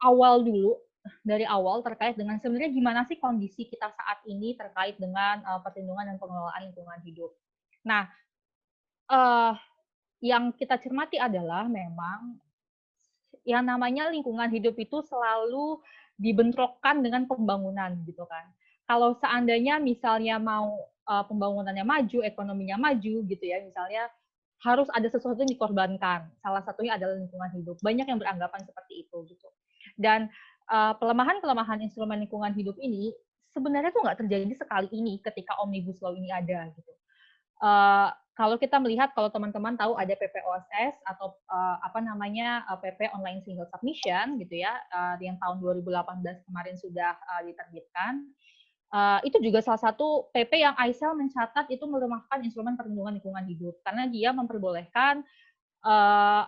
awal dulu, dari awal terkait dengan sebenarnya gimana sih kondisi kita saat ini terkait dengan perlindungan dan pengelolaan lingkungan hidup. Nah, eh, yang kita cermati adalah memang yang namanya lingkungan hidup itu selalu dibentrokkan dengan pembangunan gitu kan. Kalau seandainya misalnya mau pembangunannya maju, ekonominya maju gitu ya, misalnya harus ada sesuatu yang dikorbankan. Salah satunya adalah lingkungan hidup. Banyak yang beranggapan seperti itu gitu. Dan pelemahan-pelemahan instrumen lingkungan hidup ini sebenarnya tuh nggak terjadi sekali ini ketika Omnibus Law ini ada gitu. Kalau kita melihat, kalau teman-teman tahu ada PPOSS atau apa namanya PP Online Single Submission gitu ya, yang tahun 2018 kemarin sudah diterbitkan. Itu juga salah satu PP yang ICEL mencatat itu melemahkan instrumen perlindungan lingkungan hidup karena dia memperbolehkan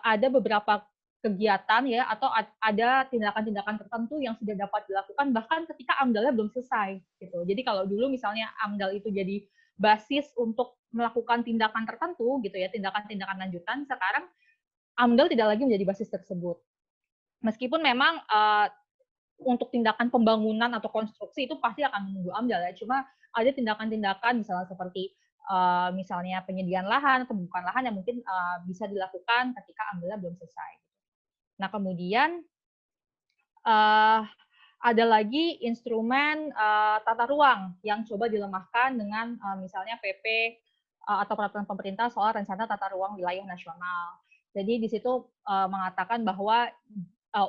ada beberapa kegiatan ya atau ada tindakan-tindakan tertentu yang sudah dapat dilakukan bahkan ketika AMDAL-nya belum selesai gitu. Jadi kalau dulu misalnya AMDAL itu jadi basis untuk melakukan tindakan tertentu gitu ya, tindakan-tindakan lanjutan, sekarang AMDAL tidak lagi menjadi basis tersebut. Meskipun memang untuk tindakan pembangunan atau konstruksi itu pasti akan menunggu AMDAL ya, cuma ada tindakan-tindakan misalnya seperti misalnya penyediaan lahan atau pembukaan lahan yang mungkin bisa dilakukan ketika AMDAL-nya belum selesai. Nah, kemudian ada lagi instrumen tata ruang yang coba dilemahkan dengan misalnya PP atau peraturan pemerintah soal rencana tata ruang wilayah nasional. Jadi di situ mengatakan bahwa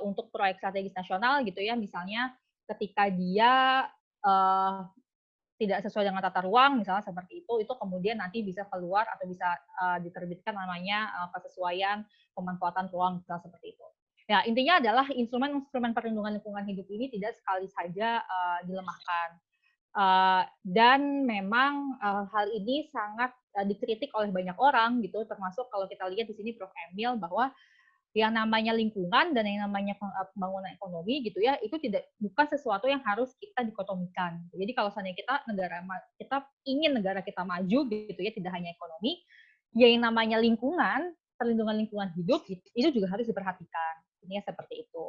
untuk proyek strategis nasional gitu ya, misalnya ketika dia tidak sesuai dengan tata ruang, misalnya seperti itu kemudian nanti bisa keluar atau bisa diterbitkan namanya kesesuaian pemanfaatan ruang, misalnya seperti itu. Ya, intinya adalah instrumen-instrumen perlindungan lingkungan hidup ini tidak sekali saja dilemahkan. Dan memang hal ini sangat dikritik oleh banyak orang gitu, termasuk kalau kita lihat di sini Prof. Emil bahwa yang namanya lingkungan dan yang namanya pembangunan ekonomi gitu ya, itu bukan sesuatu yang harus kita dikotomikan. Jadi kalau seandainya kita ingin negara kita maju gitu ya, tidak hanya ekonomi, ya yang namanya lingkungan, perlindungan lingkungan hidup itu juga harus diperhatikan. Ini seperti itu.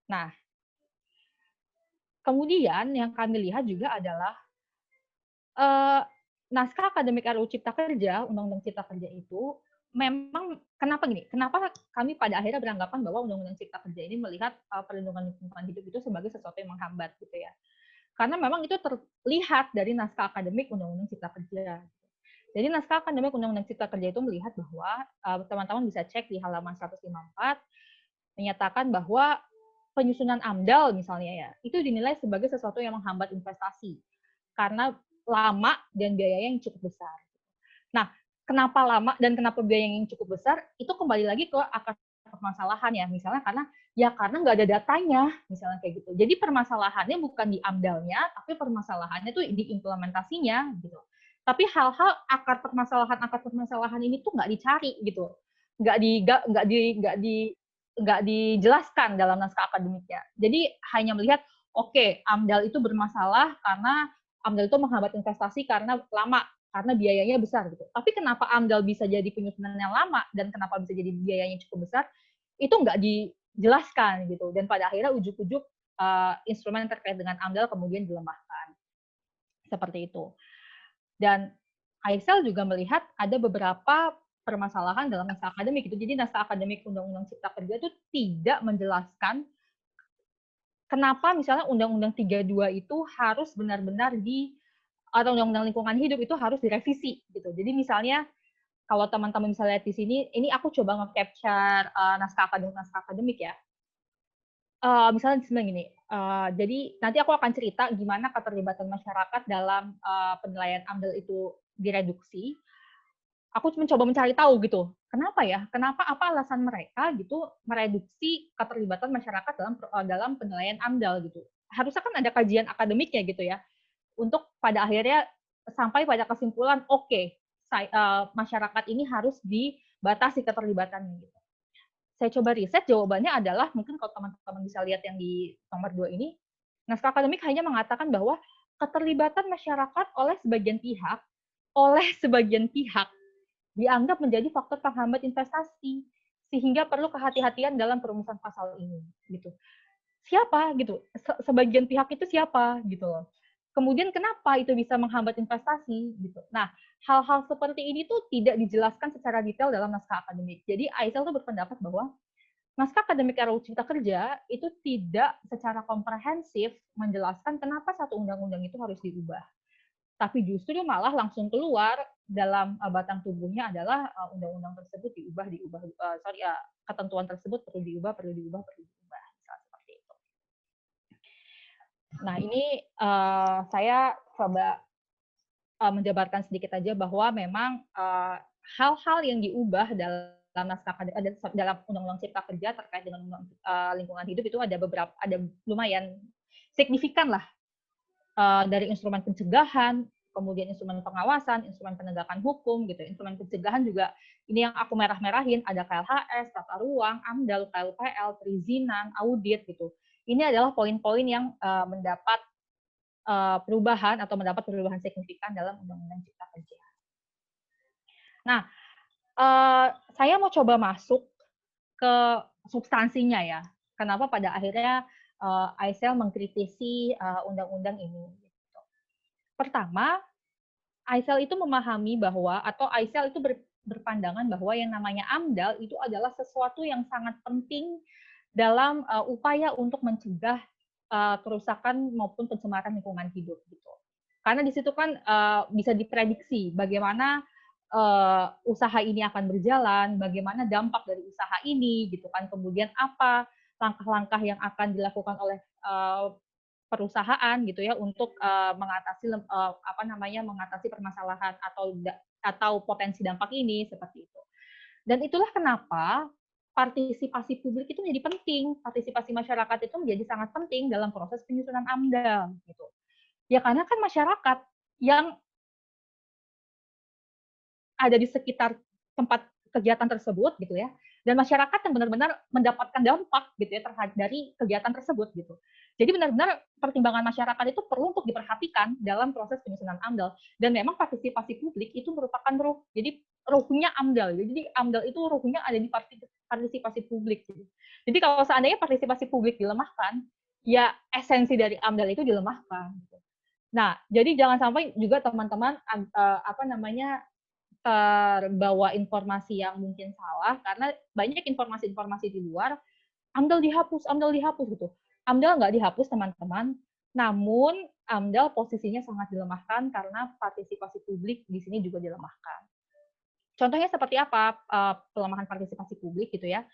Nah, kemudian yang kami lihat juga adalah naskah akademik RUU Cipta Kerja, Undang-Undang Cipta Kerja itu memang kenapa gini? Kenapa kami pada akhirnya beranggapan bahwa Undang-Undang Cipta Kerja ini melihat perlindungan lingkungan hidup itu sebagai sesuatu yang menghambat gitu ya? Karena memang itu terlihat dari naskah akademik Undang-Undang Cipta Kerja. Jadi naskah akademik Undang-Undang Cipta Kerja itu melihat bahwa teman-teman bisa cek di halaman 154 menyatakan bahwa penyusunan AMDAL misalnya ya, itu dinilai sebagai sesuatu yang menghambat investasi karena lama dan biaya yang cukup besar. Nah, kenapa lama dan kenapa biaya yang cukup besar? Itu kembali lagi ke akar permasalahan ya, misalnya karena nggak ada datanya, misalnya kayak gitu. Jadi permasalahannya bukan di AMDAL-nya, tapi permasalahannya tuh di implementasinya gitu. Tapi hal-hal akar permasalahan ini tuh nggak dicari gitu, nggak dijelaskan dalam naskah akademiknya. Jadi hanya melihat oke, AMDAL itu bermasalah karena AMDAL itu menghambat investasi karena lama, karena biayanya besar gitu. Tapi kenapa AMDAL bisa jadi penyusunan yang lama dan kenapa bisa jadi biayanya cukup besar, itu nggak dijelaskan gitu. Dan pada akhirnya ujuk-ujuk instrumen terkait dengan AMDAL kemudian dilemahkan. Seperti itu. Dan ICEL juga melihat ada beberapa permasalahan dalam naskah akademik itu. Jadi naskah akademik Undang-Undang Cipta Kerja itu tidak menjelaskan kenapa misalnya Undang-Undang 32 itu harus benar-benar atau Undang-Undang Lingkungan Hidup itu harus direvisi gitu. Jadi misalnya kalau teman-teman bisa lihat di sini, ini aku coba nge-capture naskah akademik ya. Misalnya sebenarnya gini, jadi nanti aku akan cerita gimana keterlibatan masyarakat dalam penilaian AMDAL itu direduksi. Aku mencoba mencari tahu gitu, kenapa ya? Kenapa apa alasan mereka gitu mereduksi keterlibatan masyarakat dalam penilaian AMDAL gitu? Harusnya kan ada kajian akademiknya gitu ya, untuk pada akhirnya sampai pada kesimpulan oke, masyarakat ini harus dibatasi keterlibatannya gitu. Saya coba riset, jawabannya adalah mungkin kalau teman-teman bisa lihat yang di nomor 2 ini, naskah akademik hanya mengatakan bahwa keterlibatan masyarakat oleh sebagian pihak dianggap menjadi faktor penghambat investasi, sehingga perlu kehati-hatian dalam perumusan pasal ini, gitu. Siapa gitu? Sebagian pihak itu siapa gitu loh. Kemudian kenapa itu bisa menghambat investasi gitu. Nah, hal-hal seperti ini tuh tidak dijelaskan secara detail dalam naskah akademik. Jadi Aisel tuh berpendapat bahwa naskah akademik RUU Cipta Kerja itu tidak secara komprehensif menjelaskan kenapa satu undang-undang itu harus diubah. Tapi justru malah langsung keluar dalam batang tubuhnya adalah undang-undang tersebut ketentuan tersebut perlu diubah. Misalnya seperti itu. Nah, ini saya coba menjabarkan sedikit aja bahwa memang hal-hal yang diubah dalam naskah dalam Undang-Undang Cipta Kerja terkait dengan lingkungan hidup itu ada lumayan signifikan lah, dari instrumen pencegahan, kemudian instrumen pengawasan, instrumen penegakan hukum gitu. Instrumen pencegahan juga ini yang aku merah-merahin, ada KLHS, tata ruang, AMDAL, KUPL, perizinan, audit gitu. Ini adalah poin-poin yang mendapat perubahan atau mendapat perubahan signifikan dalam Undang-Undang Cipta Kerja. Nah, saya mau coba masuk ke substansinya ya. Kenapa pada akhirnya Aisel mengkritisi undang-undang ini. Pertama, Aisel itu memahami bahwa, atau Aisel itu berpandangan bahwa yang namanya AMDAL itu adalah sesuatu yang sangat penting dalam upaya untuk mencegah kerusakan maupun pencemaran lingkungan hidup gitu. Karena di situ kan bisa diprediksi bagaimana usaha ini akan berjalan, bagaimana dampak dari usaha ini gitu kan, kemudian apa langkah-langkah yang akan dilakukan oleh perusahaan gitu ya untuk mengatasi permasalahan atau potensi dampak ini seperti itu. Dan itulah kenapa partisipasi publik itu menjadi penting, partisipasi masyarakat itu menjadi sangat penting dalam proses penyusunan AMDAL gitu. Ya karena kan masyarakat yang ada di sekitar tempat kegiatan tersebut gitu ya, dan masyarakat yang benar-benar mendapatkan dampak gitu ya dari kegiatan tersebut gitu. Jadi benar-benar pertimbangan masyarakat itu perlu untuk diperhatikan dalam proses penyusunan AMDAL, dan memang partisipasi publik itu merupakan ruh. Jadi ruhnya AMDAL. Jadi AMDAL itu ruhnya ada di partisipasi publik gitu. Jadi kalau seandainya partisipasi publik dilemahkan, ya esensi dari AMDAL itu dilemahkan gitu. Nah, jadi jangan sampai juga teman-teman terbawa informasi yang mungkin salah, karena banyak informasi-informasi di luar, AMDAL dihapus gitu. AMDAL nggak dihapus teman-teman, namun AMDAL posisinya sangat dilemahkan karena partisipasi publik di sini juga dilemahkan. Contohnya seperti apa pelemahan partisipasi publik gitu ya.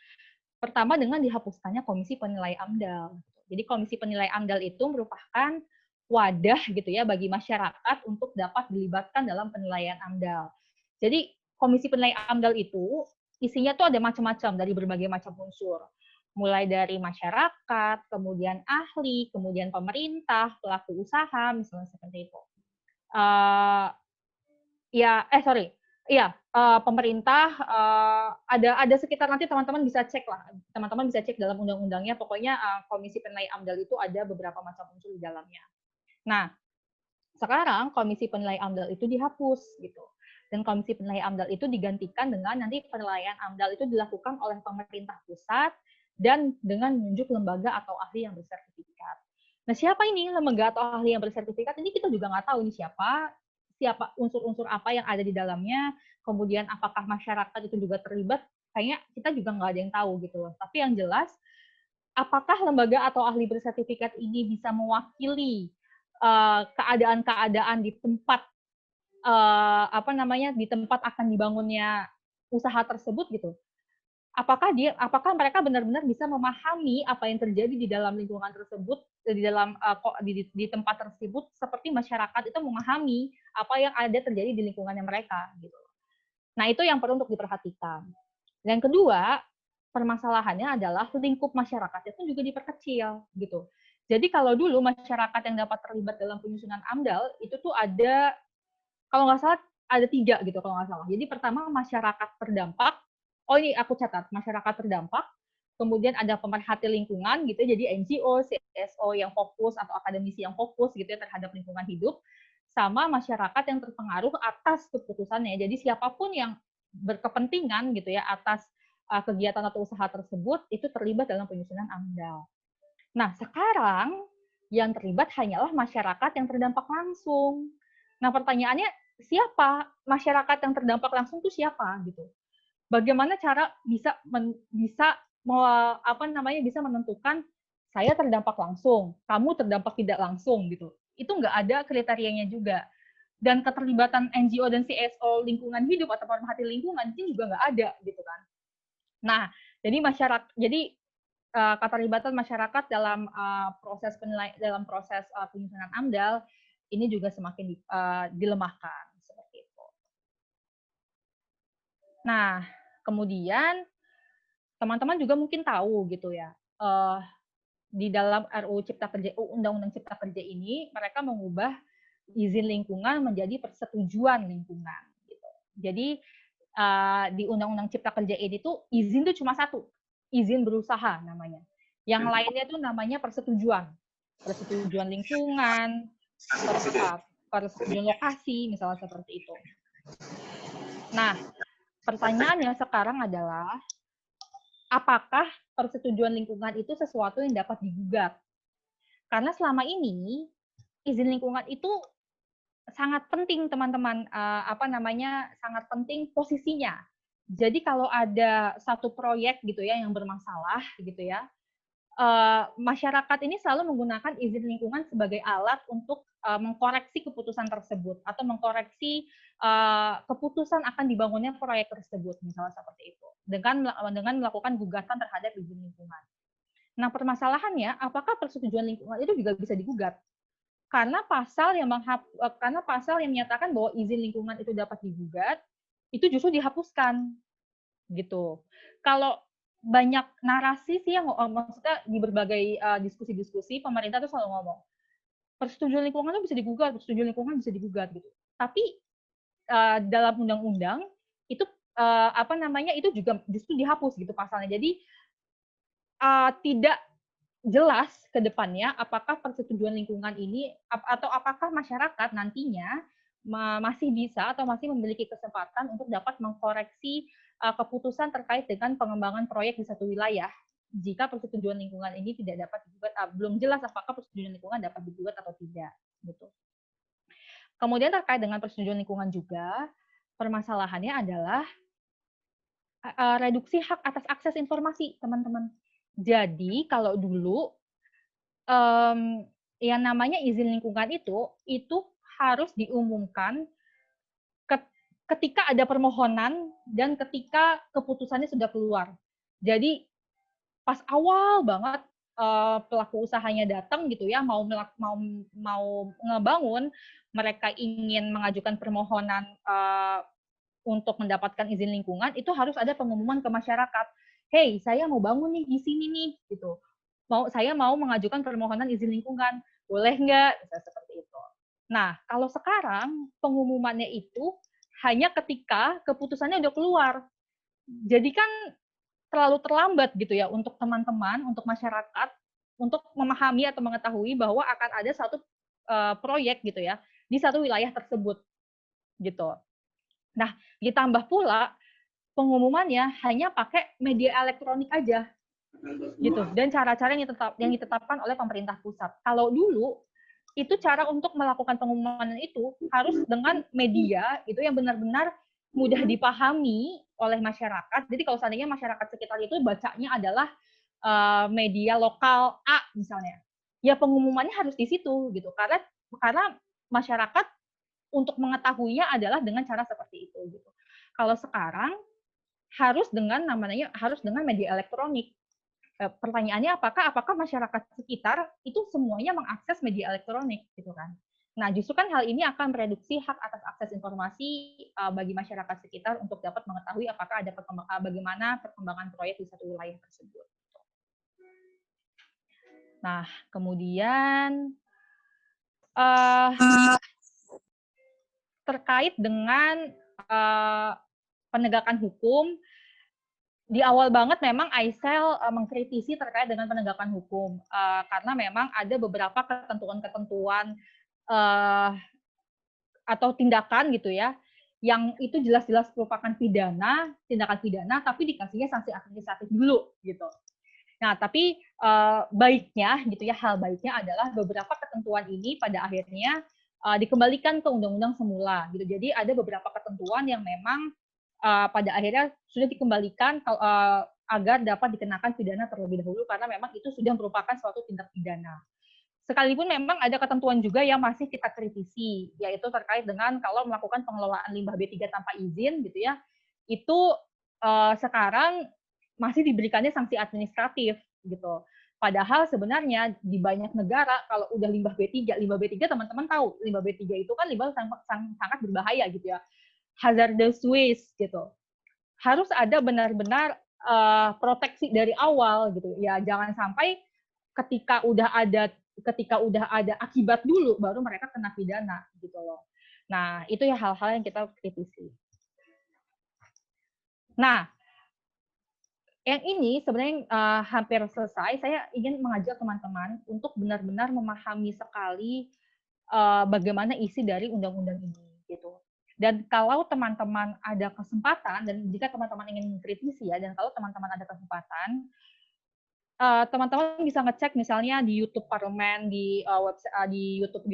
Pertama dengan dihapuskannya Komisi Penilai AMDAL. Jadi Komisi Penilai AMDAL itu merupakan wadah gitu ya bagi masyarakat untuk dapat dilibatkan dalam penilaian AMDAL. Jadi Komisi Penilai AMDAL itu isinya tuh ada macam-macam dari berbagai macam unsur. Mulai dari masyarakat, kemudian ahli, kemudian pemerintah, pelaku usaha, misalnya seperti itu. Pemerintah, ada sekitar, nanti teman-teman bisa cek lah, teman-teman bisa cek dalam undang-undangnya, pokoknya Komisi Penilai AMDAL itu ada beberapa macam unsur di dalamnya. Nah, sekarang Komisi Penilai AMDAL itu dihapus gitu. Dan Komisi Penilai AMDAL itu digantikan dengan nanti penilaian AMDAL itu dilakukan oleh pemerintah pusat dan dengan menunjuk lembaga atau ahli yang bersertifikat. Nah, siapa ini lembaga atau ahli yang bersertifikat? Ini kita juga nggak tahu ini siapa unsur-unsur apa yang ada di dalamnya, kemudian apakah masyarakat itu juga terlibat, kayaknya kita juga nggak ada yang tahu gitu loh. Tapi yang jelas, apakah lembaga atau ahli bersertifikat ini bisa mewakili keadaan-keadaan di tempat di tempat akan dibangunnya usaha tersebut gitu. Apakah mereka benar-benar bisa memahami apa yang terjadi di dalam lingkungan tersebut, di dalam di tempat tersebut, seperti masyarakat itu memahami apa yang ada terjadi di lingkungannya mereka gitu. Nah, itu yang perlu untuk diperhatikan. Dan kedua, permasalahannya adalah lingkup masyarakat itu juga diperkecil gitu. Jadi kalau dulu masyarakat yang dapat terlibat dalam penyusunan AMDAL itu tuh ada, kalau nggak salah ada 3 gitu kalau nggak salah. Jadi pertama masyarakat terdampak, ini aku catat, masyarakat terdampak, kemudian ada pemerhati lingkungan gitu, jadi NGO, CSO yang fokus atau akademisi yang fokus gitu ya terhadap lingkungan hidup, sama masyarakat yang terpengaruh atas keputusannya. Jadi siapapun yang berkepentingan gitu ya atas kegiatan atau usaha tersebut itu terlibat dalam penyusunan AMDAL. Nah, sekarang yang terlibat hanyalah masyarakat yang terdampak langsung. Nah, pertanyaannya siapa masyarakat yang terdampak langsung itu siapa gitu? Bagaimana cara bisa bisa menentukan saya terdampak langsung, kamu terdampak tidak langsung gitu. Itu nggak ada kriterianya juga. Dan keterlibatan NGO dan CSO lingkungan hidup atau pemerhati lingkungan itu juga nggak ada gitu kan. Nah, jadi keterlibatan masyarakat dalam proses penyusunan AMDAL ini juga semakin dilemahkan seperti itu. Nah, kemudian teman-teman juga mungkin tahu gitu ya, di dalam Undang-Undang Cipta Kerja ini mereka mengubah izin lingkungan menjadi persetujuan lingkungan. Gitu. Jadi di Undang-Undang Cipta Kerja ini tuh izin tuh cuma satu, izin berusaha namanya. Yang lainnya tuh namanya persetujuan lingkungan, persetujuan lokasi, misalnya seperti itu. Nah, pertanyaannya sekarang adalah apakah persetujuan lingkungan itu sesuatu yang dapat digugat? Karena selama ini izin lingkungan itu sangat penting teman-teman, sangat penting posisinya. Jadi kalau ada satu proyek gitu ya yang bermasalah gitu ya, masyarakat ini selalu menggunakan izin lingkungan sebagai alat untuk mengkoreksi keputusan tersebut atau mengkoreksi keputusan akan dibangunnya proyek tersebut, misalnya seperti itu, dengan melakukan gugatan terhadap izin lingkungan. Nah, permasalahannya, apakah persetujuan lingkungan itu juga bisa digugat? Karena pasal yang menyatakan bahwa izin lingkungan itu dapat digugat, itu justru dihapuskan, gitu. Kalau banyak narasi sih yang maksudnya di berbagai diskusi-diskusi pemerintah tuh selalu ngomong persetujuan lingkungan itu bisa digugat, persetujuan lingkungan bisa digugat gitu. Tapi dalam undang-undang itu itu juga justru dihapus gitu pasalnya. Jadi tidak jelas ke depannya apakah persetujuan lingkungan ini atau apakah masyarakat nantinya masih bisa atau masih memiliki kesempatan untuk dapat mengkoreksi keputusan terkait dengan pengembangan proyek di satu wilayah jika persetujuan lingkungan ini tidak dapat digugat, belum jelas apakah persetujuan lingkungan dapat digugat atau tidak gitu. Kemudian terkait dengan persetujuan lingkungan juga permasalahannya adalah reduksi hak atas akses informasi, teman-teman. Jadi kalau dulu yang namanya izin lingkungan itu harus diumumkan ketika ada permohonan dan ketika keputusannya sudah keluar. Jadi pas awal banget pelaku usahanya datang gitu ya mau ngebangun, mereka ingin mengajukan permohonan untuk mendapatkan izin lingkungan, itu harus ada pengumuman ke masyarakat. Hey, saya mau bangun nih di sini nih, gitu. Saya mau mengajukan permohonan izin lingkungan, boleh nggak? Bisa seperti itu. Nah, kalau sekarang pengumumannya itu hanya ketika keputusannya udah keluar. Jadi kan terlalu terlambat gitu ya untuk teman-teman, untuk masyarakat, untuk memahami atau mengetahui bahwa akan ada satu proyek gitu ya di satu wilayah tersebut gitu. Nah, ditambah pula pengumumannya hanya pakai media elektronik aja gitu dan cara-cara yang ditetapkan oleh pemerintah pusat. Kalau dulu itu cara untuk melakukan pengumuman itu harus dengan media itu yang benar-benar mudah dipahami oleh masyarakat. Jadi kalau seandainya masyarakat sekitar itu bacanya adalah media lokal A misalnya, ya pengumumannya harus di situ gitu. Karena masyarakat untuk mengetahuinya adalah dengan cara seperti itu gitu. Kalau sekarang harus dengan media elektronik. Pertanyaannya apakah masyarakat sekitar itu semuanya mengakses media elektronik gitu kan. Nah, justru kan hal ini akan mereduksi hak atas akses informasi bagi masyarakat sekitar untuk dapat mengetahui apakah ada bagaimana perkembangan proyek di satu wilayah tersebut. Nah, kemudian terkait dengan penegakan hukum, di awal banget memang ICEL mengkritisi terkait dengan penegakan hukum karena memang ada beberapa ketentuan-ketentuan atau tindakan gitu ya yang itu jelas-jelas merupakan pidana, tindakan pidana, tapi dikasihnya sanksi administratif dulu gitu. Nah, tapi baiknya gitu ya, hal baiknya adalah beberapa ketentuan ini pada akhirnya dikembalikan ke undang-undang semula gitu. Jadi ada beberapa ketentuan yang memang pada akhirnya sudah dikembalikan agar dapat dikenakan pidana terlebih dahulu karena memang itu sudah merupakan suatu tindak pidana. Sekalipun memang ada ketentuan juga yang masih kita kritisi, yaitu terkait dengan kalau melakukan pengelolaan limbah B3 tanpa izin gitu ya, itu sekarang masih diberikannya sanksi administratif gitu. Padahal sebenarnya di banyak negara kalau udah limbah B3 teman-teman tahu, limbah B3 itu kan limbah sangat berbahaya gitu ya. Hazardous waste gitu. Harus ada benar-benar proteksi dari awal gitu. Ya jangan sampai ketika udah ada akibat dulu baru mereka kena pidana gitu loh. Nah, itu ya hal-hal yang kita kritisi. Nah, yang ini sebenarnya hampir selesai. Saya ingin mengajak teman-teman untuk benar-benar memahami sekali bagaimana isi dari undang-undang ini gitu. Dan kalau teman-teman ada kesempatan dan jika teman-teman ingin mengkritisi ya, dan kalau teman-teman ada kesempatan, teman-teman bisa ngecek misalnya di YouTube Parlemen, di di YouTube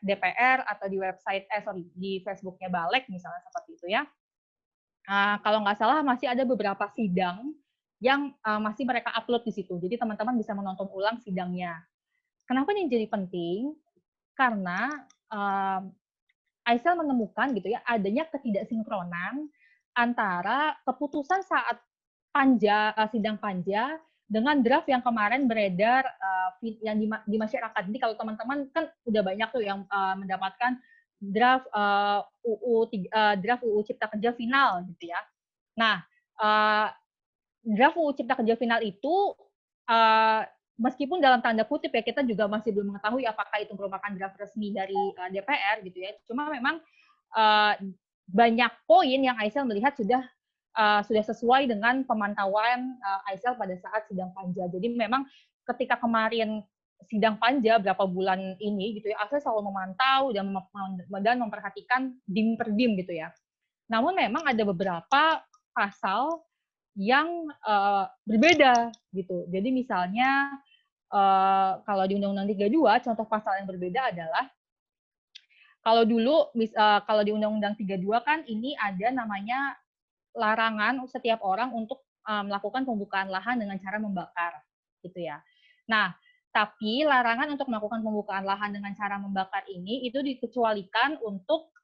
DPR atau di website di Facebooknya Balek misalnya seperti itu ya. Kalau nggak salah masih ada beberapa sidang yang masih mereka upload di situ. Jadi teman-teman bisa menonton ulang sidangnya. Kenapa ini jadi penting? Karena Aisel menemukan gitu ya adanya ketidaksinkronan antara keputusan saat sidang panja dengan draft yang kemarin beredar yang di masyarakat. Jadi kalau teman-teman kan udah banyak tuh yang mendapatkan draft draft UU Cipta Kerja final gitu ya. Nah, draft UU Cipta Kerja final itu meskipun dalam tanda kutip ya kita juga masih belum mengetahui apakah itu merupakan draft resmi dari DPR gitu ya. Cuma memang banyak poin yang Aisel melihat sudah sesuai dengan pemantauan Aisel pada saat sidang panja. Jadi memang ketika kemarin sidang panja berapa bulan ini gitu ya, Aisel selalu memantau dan memperhatikan dim per dim gitu ya. Namun memang ada beberapa pasal yang berbeda gitu. Jadi misalnya kalau di Undang-Undang 32 contoh pasal yang berbeda adalah kalau dulu kalau di Undang-Undang 32 kan ini ada namanya larangan setiap orang untuk melakukan pembukaan lahan dengan cara membakar gitu ya. Nah, tapi larangan untuk melakukan pembukaan lahan dengan cara membakar ini itu dikecualikan untuk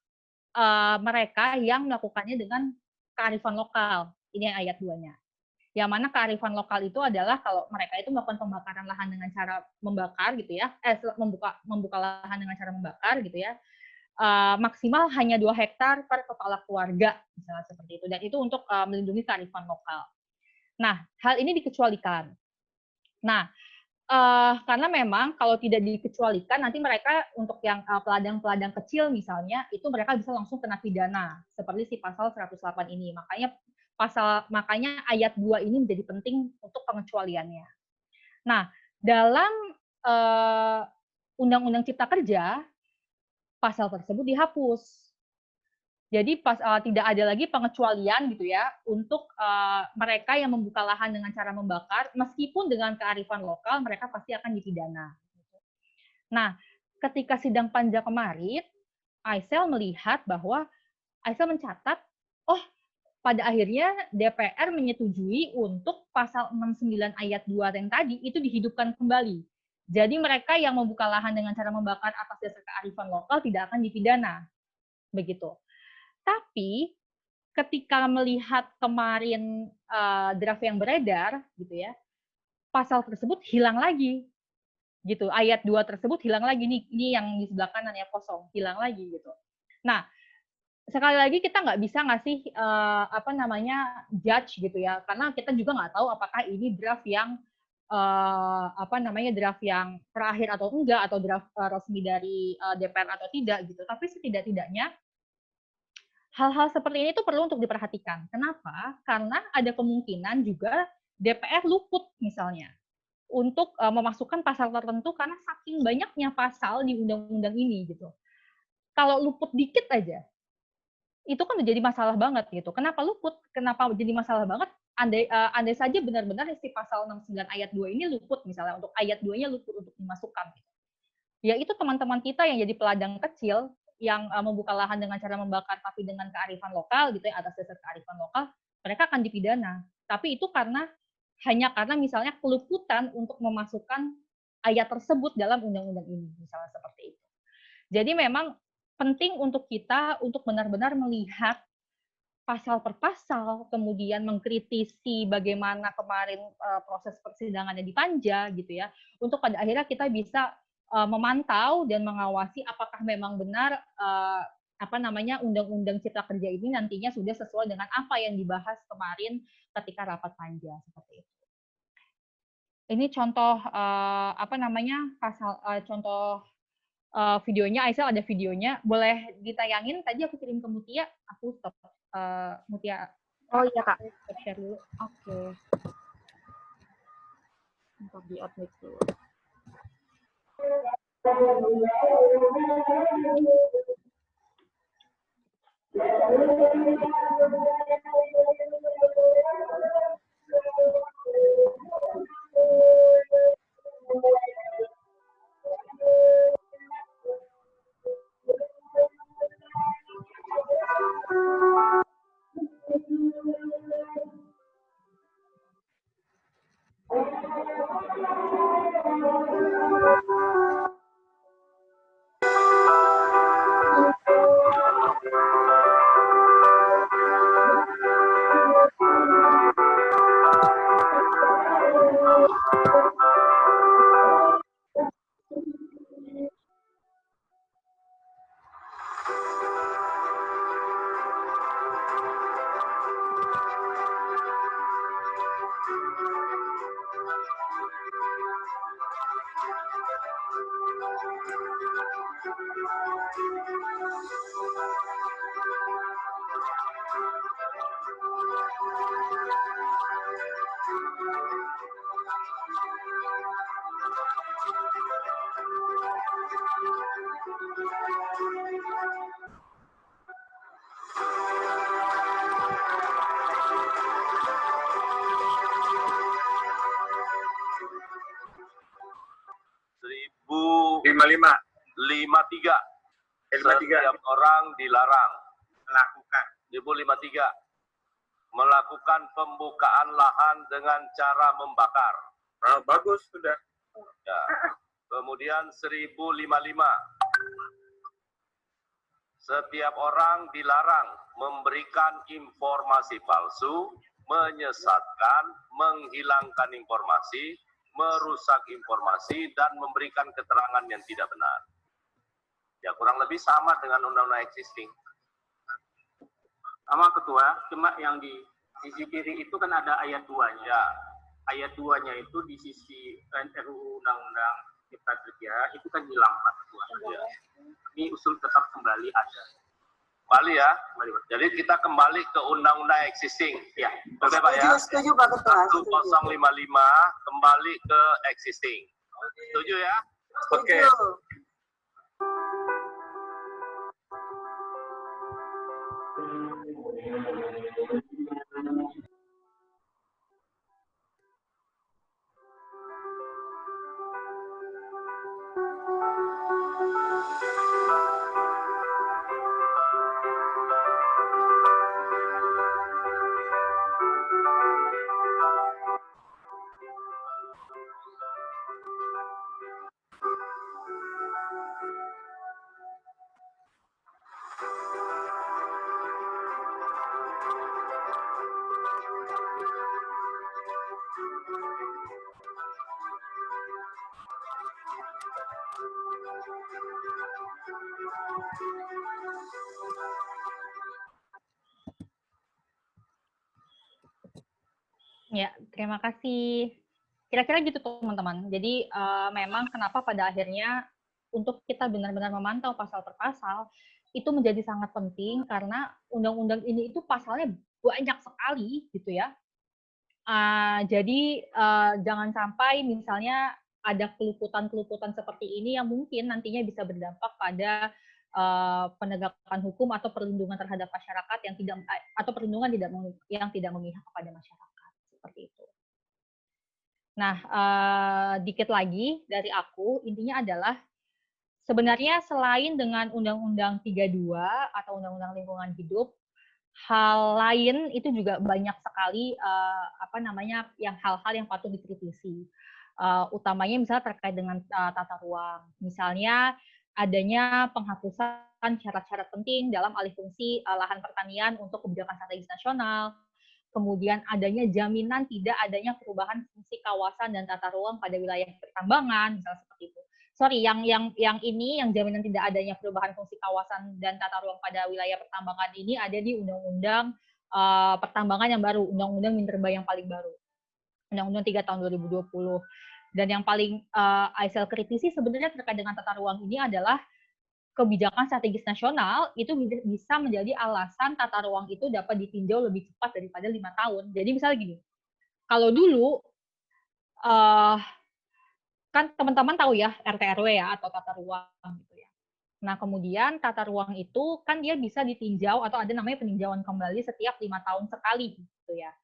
mereka yang melakukannya dengan kearifan lokal. Ini yang ayat 2-nya. Yang mana kearifan lokal itu adalah kalau mereka itu melakukan pembakaran lahan dengan cara membakar gitu ya, membuka lahan dengan cara membakar gitu ya, maksimal hanya 2 hektar per kepala keluarga, misalnya seperti itu. Dan itu untuk melindungi kearifan lokal. Nah, hal ini dikecualikan. Nah, karena memang kalau tidak dikecualikan nanti mereka untuk yang peladang-peladang kecil misalnya itu mereka bisa langsung kena pidana seperti si pasal 108 ini. Makanya ayat 2 ini menjadi penting untuk pengecualiannya. Nah, dalam Undang-Undang Cipta Kerja pasal tersebut dihapus. Jadi tidak ada lagi pengecualian gitu ya untuk mereka yang membuka lahan dengan cara membakar, meskipun dengan kearifan lokal mereka pasti akan dipidana. Nah, ketika sidang panja kemarin, Aisel melihat bahwa Aisel mencatat, oh pada akhirnya DPR menyetujui untuk pasal 69 ayat 2 yang tadi itu dihidupkan kembali. Jadi mereka yang membuka lahan dengan cara membakar atas dasar kearifan lokal tidak akan dipidana. Begitu. Tapi ketika melihat kemarin draft yang beredar gitu ya, pasal tersebut hilang lagi. Gitu. Ayat 2 tersebut hilang lagi nih. Ini yang di sebelah kanan ya kosong, hilang lagi gitu. Nah, sekali lagi kita nggak bisa ngasih judge gitu ya, karena kita juga nggak tahu apakah ini draft yang draft yang terakhir atau enggak, atau draft resmi dari DPR atau tidak gitu. Tapi setidak-tidaknya hal-hal seperti ini tuh perlu untuk diperhatikan. Kenapa? Karena ada kemungkinan juga DPR luput misalnya untuk memasukkan pasal tertentu karena saking banyaknya pasal di undang-undang ini gitu. Kalau luput dikit aja, itu kan menjadi masalah banget gitu. Kenapa luput? Kenapa jadi masalah banget? Andai saja benar-benar si pasal 69 ayat 2 ini luput misalnya, untuk ayat 2-nya luput untuk dimasukkan gitu. Ya itu teman-teman kita yang jadi peladang kecil, yang membuka lahan dengan cara membakar tapi dengan kearifan lokal gitu ya, atas dasar kearifan lokal, mereka akan dipidana. Tapi itu hanya karena misalnya keluputan untuk memasukkan ayat tersebut dalam undang-undang ini, misalnya seperti itu. Jadi memang penting untuk kita untuk benar-benar melihat pasal per pasal, kemudian mengkritisi bagaimana kemarin proses persidangannya di Panja gitu ya, untuk pada akhirnya kita bisa memantau dan mengawasi apakah memang benar Undang-Undang Cipta Kerja ini nantinya sudah sesuai dengan apa yang dibahas kemarin ketika rapat Panja seperti itu. Ini contoh contoh videonya. Aisel ada videonya, boleh ditayangin. Tadi aku kirim ke Mutia, aku stop. Mutia, oh iya Kak, stop share dulu. oke. Untuk di admit dulu. Setiap orang dilarang melakukan pembukaan lahan dengan cara membakar. Bagus, sudah. Ya. Kemudian 1055. Setiap orang dilarang memberikan informasi palsu, menyesatkan, menghilangkan informasi, merusak informasi, dan memberikan keterangan yang tidak benar. Ya, kurang lebih sama dengan undang-undang existing. Sama Ketua, cuma yang di sisi kiri itu kan ada ayat 2-nya. Ya. Ayat 2-nya itu di sisi RUU Undang-Undang Cipta Kerja itu kan hilang Pak Ketua. Ya. Ini usul tetap kembali ada. Kembali ya. Jadi kita kembali ke undang-undang existing. Ya. Oke Pak ya. Setuju Pak Ketua. 1055 kembali ke existing. Setuju ya? Oke. Ya, terima kasih. Kira-kira gitu teman-teman. Jadi memang kenapa pada akhirnya untuk kita benar-benar memantau pasal per pasal itu menjadi sangat penting karena undang-undang ini itu pasalnya banyak sekali gitu ya. Jadi jangan sampai misalnya ada keluputan-keluputan seperti ini yang mungkin nantinya bisa berdampak pada penegakan hukum atau perlindungan terhadap masyarakat yang tidak atau perlindungan yang tidak memihak kepada masyarakat seperti itu. Nah, dikit lagi dari aku, intinya adalah sebenarnya selain dengan Undang-Undang 32 atau Undang-Undang Lingkungan Hidup, hal lain itu juga banyak sekali hal-hal yang patut dikritisi. Utamanya misalnya terkait dengan tata ruang. Misalnya adanya penghapusan syarat-syarat penting dalam alih fungsi lahan pertanian untuk kebijakan strategis nasional. Kemudian adanya jaminan tidak adanya perubahan fungsi kawasan dan tata ruang pada wilayah pertambangan, misalnya seperti itu. Sorry, yang jaminan tidak adanya perubahan fungsi kawasan dan tata ruang pada wilayah pertambangan ini ada di Undang-Undang Pertambangan yang baru, Undang-Undang Minerba yang paling baru, Undang-Undang 3 tahun 2020. Dan yang paling Aisel kritisi sebenarnya terkait dengan tata ruang ini adalah kebijakan strategis nasional itu bisa menjadi alasan tata ruang itu dapat ditinjau lebih cepat daripada 5 tahun. Jadi misalnya gini, kalau dulu kan teman-teman tahu ya RT RW ya atau tata ruang gitu ya. Nah kemudian tata ruang itu kan dia bisa ditinjau atau ada namanya peninjauan kembali setiap 5 tahun sekali gitu ya.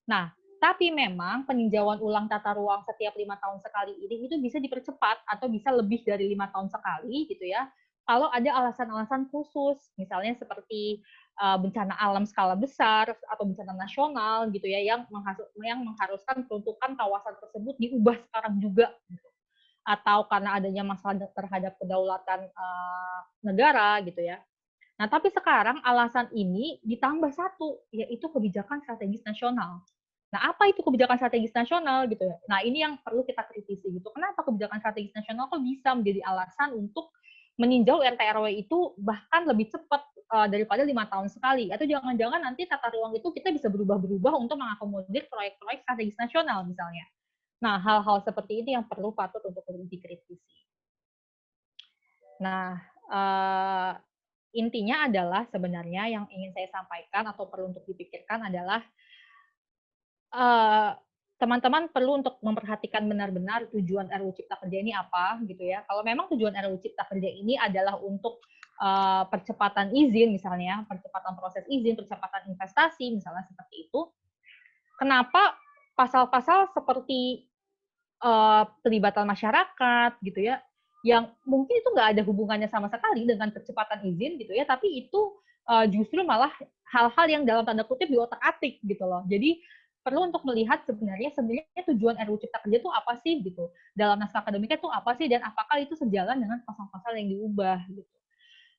Nah tapi memang peninjauan ulang tata ruang setiap 5 tahun sekali ini itu bisa dipercepat atau bisa lebih dari 5 tahun sekali gitu ya. Kalau ada alasan-alasan khusus, misalnya seperti bencana alam skala besar atau bencana nasional gitu ya, yang mengharuskan peruntukan kawasan tersebut diubah sekarang juga, gitu. Atau karena adanya masalah terhadap kedaulatan negara gitu ya. Nah tapi sekarang alasan ini ditambah satu, yaitu kebijakan strategis nasional. Nah, apa itu kebijakan strategis nasional gitu ya? Nah, ini yang perlu kita kritisi gitu. Kenapa kebijakan strategis nasional kok bisa menjadi alasan untuk meninjau RT RW itu bahkan lebih cepat daripada 5 tahun sekali? Atau jangan-jangan nanti tata ruang itu kita bisa berubah-berubah untuk mengakomodir proyek-proyek strategis nasional misalnya. Nah, hal-hal seperti ini yang patut untuk dikritisi. Nah, intinya adalah sebenarnya yang ingin saya sampaikan atau perlu untuk dipikirkan adalah teman-teman perlu untuk memperhatikan benar-benar tujuan RUU Cipta Kerja ini apa gitu ya. Kalau memang tujuan RUU Cipta Kerja ini adalah untuk percepatan izin misalnya, percepatan proses izin, percepatan investasi misalnya seperti itu. Kenapa pasal-pasal seperti pelibatan masyarakat gitu ya, yang mungkin itu nggak ada hubungannya sama sekali dengan percepatan izin gitu ya, tapi itu justru malah hal-hal yang dalam tanda kutip diotak-atik gitu loh. Jadi perlu untuk melihat sebenarnya tujuan RUU Cipta Kerja itu apa sih gitu. Dalam naskah akademiknya itu apa sih dan apakah itu sejalan dengan pasal-pasal yang diubah gitu.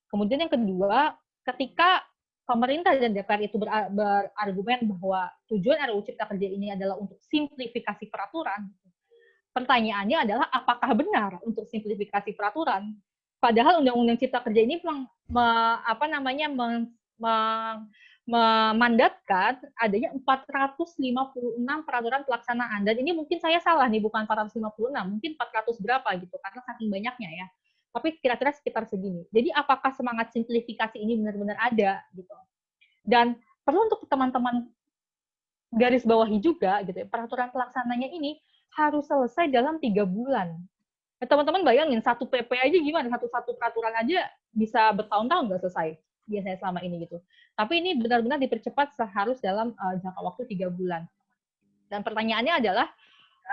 Kemudian yang kedua, ketika pemerintah dan DPR itu berargumen bahwa tujuan RUU Cipta Kerja ini adalah untuk simplifikasi peraturan, pertanyaannya adalah apakah benar untuk simplifikasi peraturan? Padahal Undang-Undang Cipta Kerja ini memandatkan adanya 456 peraturan pelaksanaan. Dan ini mungkin saya salah nih, bukan 456, mungkin 400 berapa gitu, karena saking banyaknya ya. Tapi kira-kira sekitar segini. Jadi apakah semangat simplifikasi ini benar-benar ada gitu. Dan perlu untuk teman-teman garis bawahi juga gitu ya, peraturan pelaksananya ini harus selesai dalam 3 bulan. Teman-teman bayangin, satu PP aja gimana, satu peraturan aja bisa bertahun-tahun nggak selesai biasanya selama ini gitu. Tapi ini benar-benar dipercepat harus dalam jangka waktu 3 bulan. Dan pertanyaannya adalah,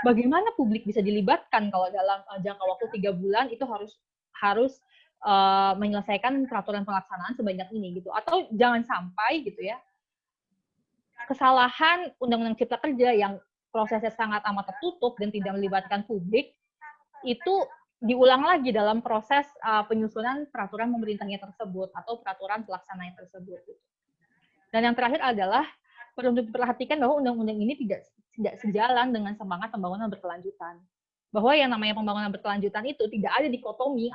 bagaimana publik bisa dilibatkan kalau dalam jangka waktu 3 bulan itu harus menyelesaikan peraturan pelaksanaan sebanyak ini gitu. Atau jangan sampai gitu ya, kesalahan Undang-Undang Cipta Kerja yang prosesnya sangat amat tertutup dan tidak melibatkan publik, itu diulang lagi dalam proses penyusunan peraturan pemerintahnya tersebut atau peraturan pelaksananya tersebut. Dan yang terakhir adalah perlu diperhatikan bahwa undang-undang ini tidak sejalan dengan semangat pembangunan berkelanjutan. Bahwa yang namanya pembangunan berkelanjutan itu tidak ada dikotomi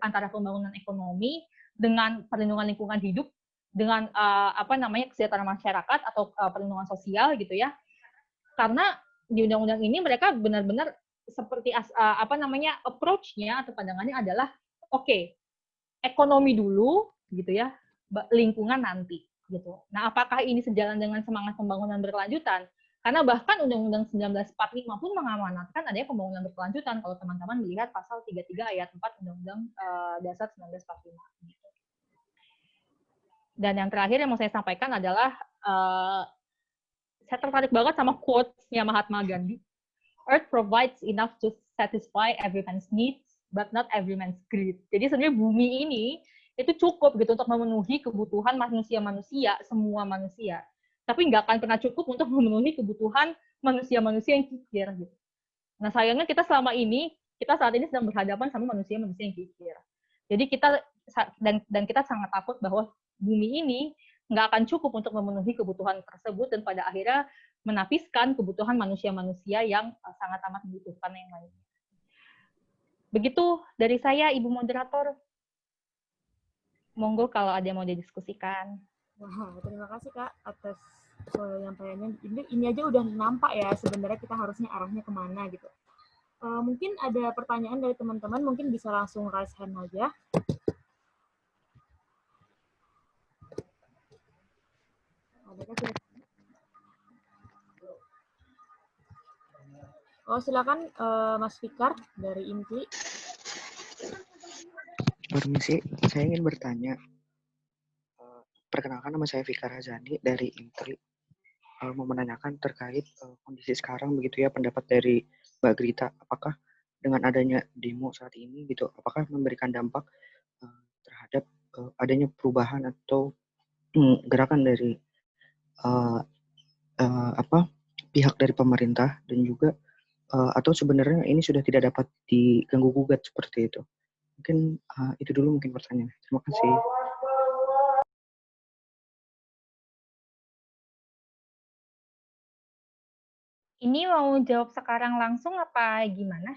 antara pembangunan ekonomi dengan perlindungan lingkungan hidup, dengan kesejahteraan masyarakat atau perlindungan sosial gitu ya. Karena di undang-undang ini mereka benar-benar seperti approach-nya atau pandangannya adalah oke, ekonomi dulu gitu ya, lingkungan nanti gitu. Nah, apakah ini sejalan dengan semangat pembangunan berkelanjutan? Karena bahkan Undang-Undang 1945 pun mengamanatkan adanya pembangunan berkelanjutan kalau teman-teman melihat pasal 33 ayat 4 Undang-Undang Dasar 1945 gitu. Dan yang terakhir yang mau saya sampaikan adalah saya tertarik banget sama quotes-nya Mahatma Gandhi. Earth provides enough to satisfy everyone's needs, but not everyone's greed. Jadi sebenarnya bumi ini itu cukup gitu untuk memenuhi kebutuhan manusia-manusia, semua manusia. Tapi nggak akan pernah cukup untuk memenuhi kebutuhan manusia-manusia yang kikir gitu. Nah sayangnya kita saat ini sedang berhadapan sama manusia-manusia yang kikir. Jadi kita sangat takut bahwa bumi ini nggak akan cukup untuk memenuhi kebutuhan tersebut dan pada akhirnya menapiskan kebutuhan manusia-manusia yang sangat amat membutuhkan yang lainnya. Begitu dari saya, Ibu Moderator. Monggo kalau ada yang mau didiskusikan. Wah, terima kasih Kak atas penyampaiannya. Ini aja udah nampak ya sebenarnya kita harusnya arahnya kemana gitu. Mungkin ada pertanyaan dari teman-teman, mungkin bisa langsung raise hand aja. Oh, silakan Mas Fikar dari IMCI. Permisi, saya ingin bertanya. Perkenalkan, nama saya Fikar Hazani dari IMTRI. Mau menanyakan terkait kondisi sekarang begitu ya, pendapat dari Mbak Grita, apakah dengan adanya demo saat ini gitu, apakah memberikan dampak terhadap adanya perubahan atau gerakan dari pihak dari pemerintah dan juga atau sebenarnya ini sudah tidak dapat diganggu gugat seperti itu. Mungkin itu dulu mungkin pertanyaannya. Terima kasih. Ini mau jawab sekarang langsung apa gimana?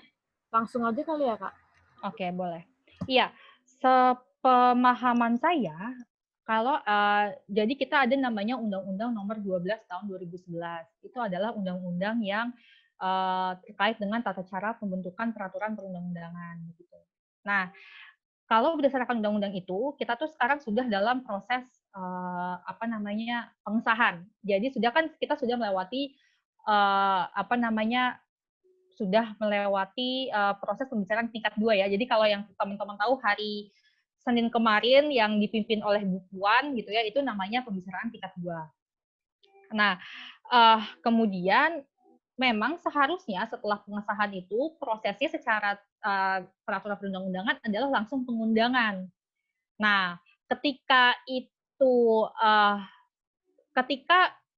Langsung aja kali ya, Kak? Oke, boleh. Iya, sepemahaman saya, kalau jadi kita ada namanya Undang-Undang Nomor 12 Tahun 2011. Itu adalah undang-undang yang terkait dengan tata cara pembentukan peraturan perundang-undangan. Gitu. Nah, kalau berdasarkan undang-undang itu, kita tuh sekarang sudah dalam proses pengesahan. Jadi kita sudah melewati sudah melewati proses pembicaraan tingkat 2 ya. Jadi kalau yang teman-teman tahu hari Senin kemarin yang dipimpin oleh Bu Puan gitu ya, itu namanya pembicaraan tingkat 2. Nah, kemudian memang seharusnya setelah pengesahan itu prosesnya secara peraturan perundang-undangan adalah langsung pengundangan. Nah, ketika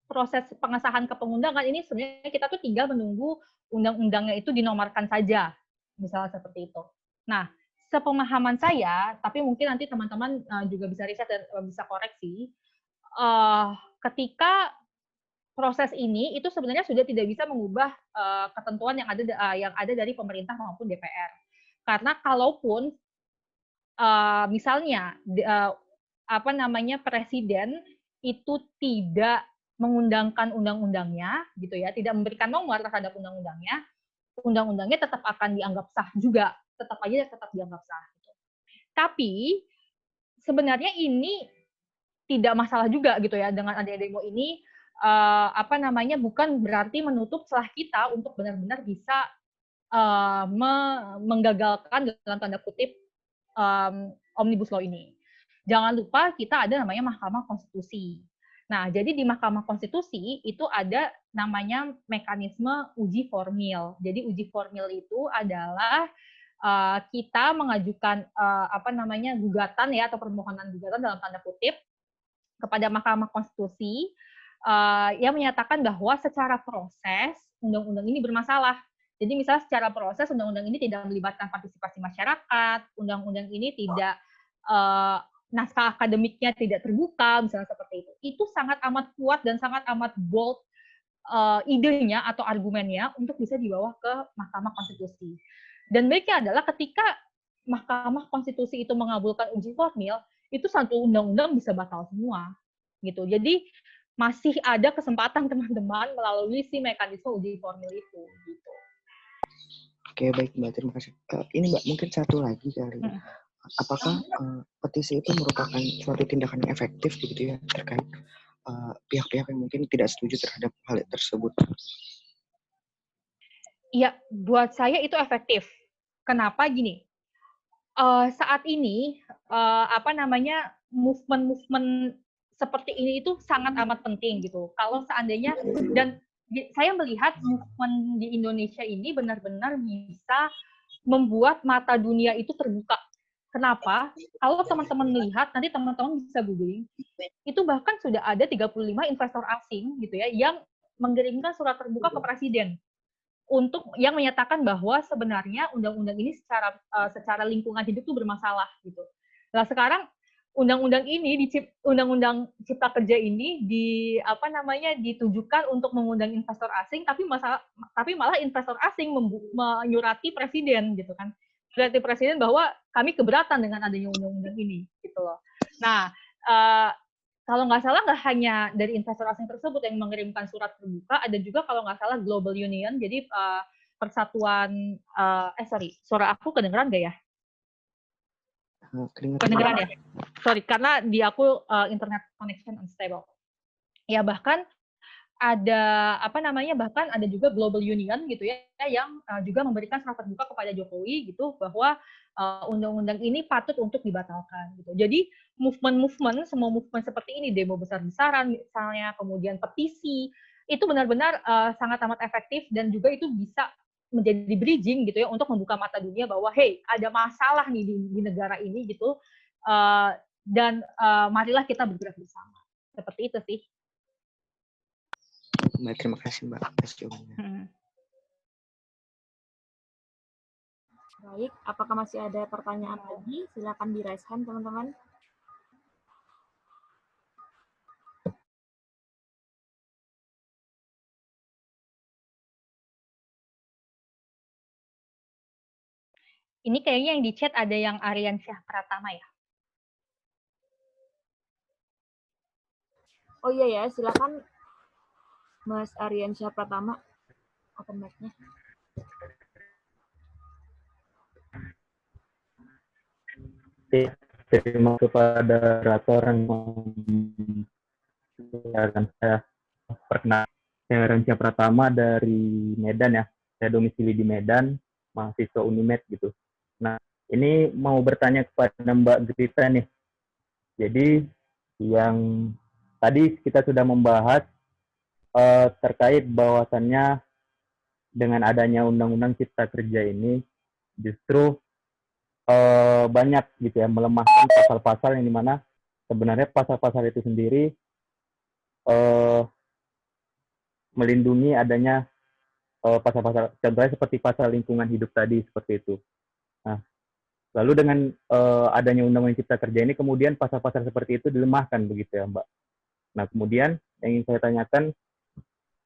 proses pengesahan ke pengundangan ini sebenarnya kita tuh tinggal menunggu undang-undangnya itu dinomorkan saja, misalnya seperti itu. Nah, sepemahaman saya, tapi mungkin nanti teman-teman juga bisa riset dan bisa koreksi, ketika proses ini itu sebenarnya sudah tidak bisa mengubah ketentuan yang ada dari pemerintah maupun DPR. Karena kalaupun misalnya presiden itu tidak mengundangkan undang-undangnya, gitu ya, tidak memberikan nomor terhadap undang-undangnya tetap akan dianggap sah juga, tetap dianggap sah. Gitu. Tapi sebenarnya ini tidak masalah juga gitu ya dengan adanya demo ini, bukan berarti menutup celah kita untuk benar-benar bisa menggagalkan dalam tanda kutip Omnibus Law ini. Jangan lupa kita ada namanya Mahkamah Konstitusi. Nah, jadi di Mahkamah Konstitusi itu ada namanya mekanisme uji formil. Jadi uji formil itu adalah kita mengajukan gugatan ya atau permohonan gugatan dalam tanda kutip kepada Mahkamah Konstitusi yang menyatakan bahwa secara proses undang-undang ini bermasalah. Jadi misalnya secara proses undang-undang ini tidak melibatkan partisipasi masyarakat, undang-undang ini tidak naskah akademiknya tidak terbuka, misalnya seperti itu. Itu sangat amat kuat dan sangat amat bold idenya atau argumennya untuk bisa dibawa ke Mahkamah Konstitusi. Dan baiknya adalah ketika Mahkamah Konstitusi itu mengabulkan uji formil, itu satu undang-undang bisa batal semua. Gitu. Jadi masih ada kesempatan teman-teman melalui si mekanisme uji formil itu. Gitu. Oke, baik Mbak, terima kasih. Ini Mbak, mungkin satu lagi kali. Apakah petisi itu merupakan suatu tindakan yang efektif begitu ya terkait pihak-pihak yang mungkin tidak setuju terhadap hal tersebut? Iya, buat saya itu efektif. Kenapa gini? Saat ini movement seperti ini itu sangat amat penting gitu. Kalau seandainya, dan saya melihat movement di Indonesia ini benar-benar bisa membuat mata dunia itu terbuka. Kenapa? Kalau teman-teman melihat, nanti teman-teman bisa googling, itu bahkan sudah ada 35 investor asing gitu ya yang mengirimkan surat terbuka ke presiden untuk yang menyatakan bahwa sebenarnya undang-undang ini secara lingkungan hidup itu bermasalah gitu. Nah, sekarang undang-undang ini undang-undang Cipta Kerja ini ditujukan untuk mengundang investor asing, tapi malah investor asing menyurati presiden gitu kan. Berarti presiden bahwa kami keberatan dengan adanya undang-undang ini gitu loh. Nah, kalau nggak salah nggak hanya dari investor asing tersebut yang mengirimkan surat terbuka, ada juga kalau nggak salah Global Union, jadi persatuan, suara aku kedengeran nggak ya? Kedengeran ya? Sorry, karena di aku internet connection unstable. Ya bahkan bahkan ada juga Global Union gitu ya yang juga memberikan surat terbuka kepada Jokowi gitu bahwa undang-undang ini patut untuk dibatalkan gitu. Jadi semua movement seperti ini, demo besar-besaran misalnya, kemudian petisi, itu benar-benar sangat amat efektif dan juga itu bisa menjadi bridging gitu ya untuk membuka mata dunia bahwa hey, ada masalah nih di negara ini gitu, dan marilah kita bergerak bersama. Seperti itu sih. Baik, terima kasih Mbak atas jawabannya. Baik, apakah masih ada pertanyaan lagi? Silakan di raise hand, teman-teman. Ini kayaknya yang di chat ada yang Aryan Syah Pratama ya? Oh iya ya, silakan Mas Aryan Syah Pratama, open mic-nya. Terima kepada moderator yang mensiarkan saya. Perkenalkan, saya Rancia Pratama dari Medan ya. Saya domisili di Medan, mahasiswa Unimed gitu. Nah, ini mau bertanya kepada Mbak Grita nih. Jadi yang tadi kita sudah membahas terkait bahwasannya dengan adanya Undang-Undang Cipta Kerja ini justru banyak gitu ya melemahkan pasal-pasal yang dimana sebenarnya pasal-pasal itu sendiri melindungi adanya pasal-pasal, contohnya seperti pasal lingkungan hidup tadi seperti itu. Nah, lalu dengan adanya Undang-Undang Cipta Kerja ini kemudian pasal-pasal seperti itu dilemahkan begitu ya Mbak. Nah kemudian yang ingin saya tanyakan,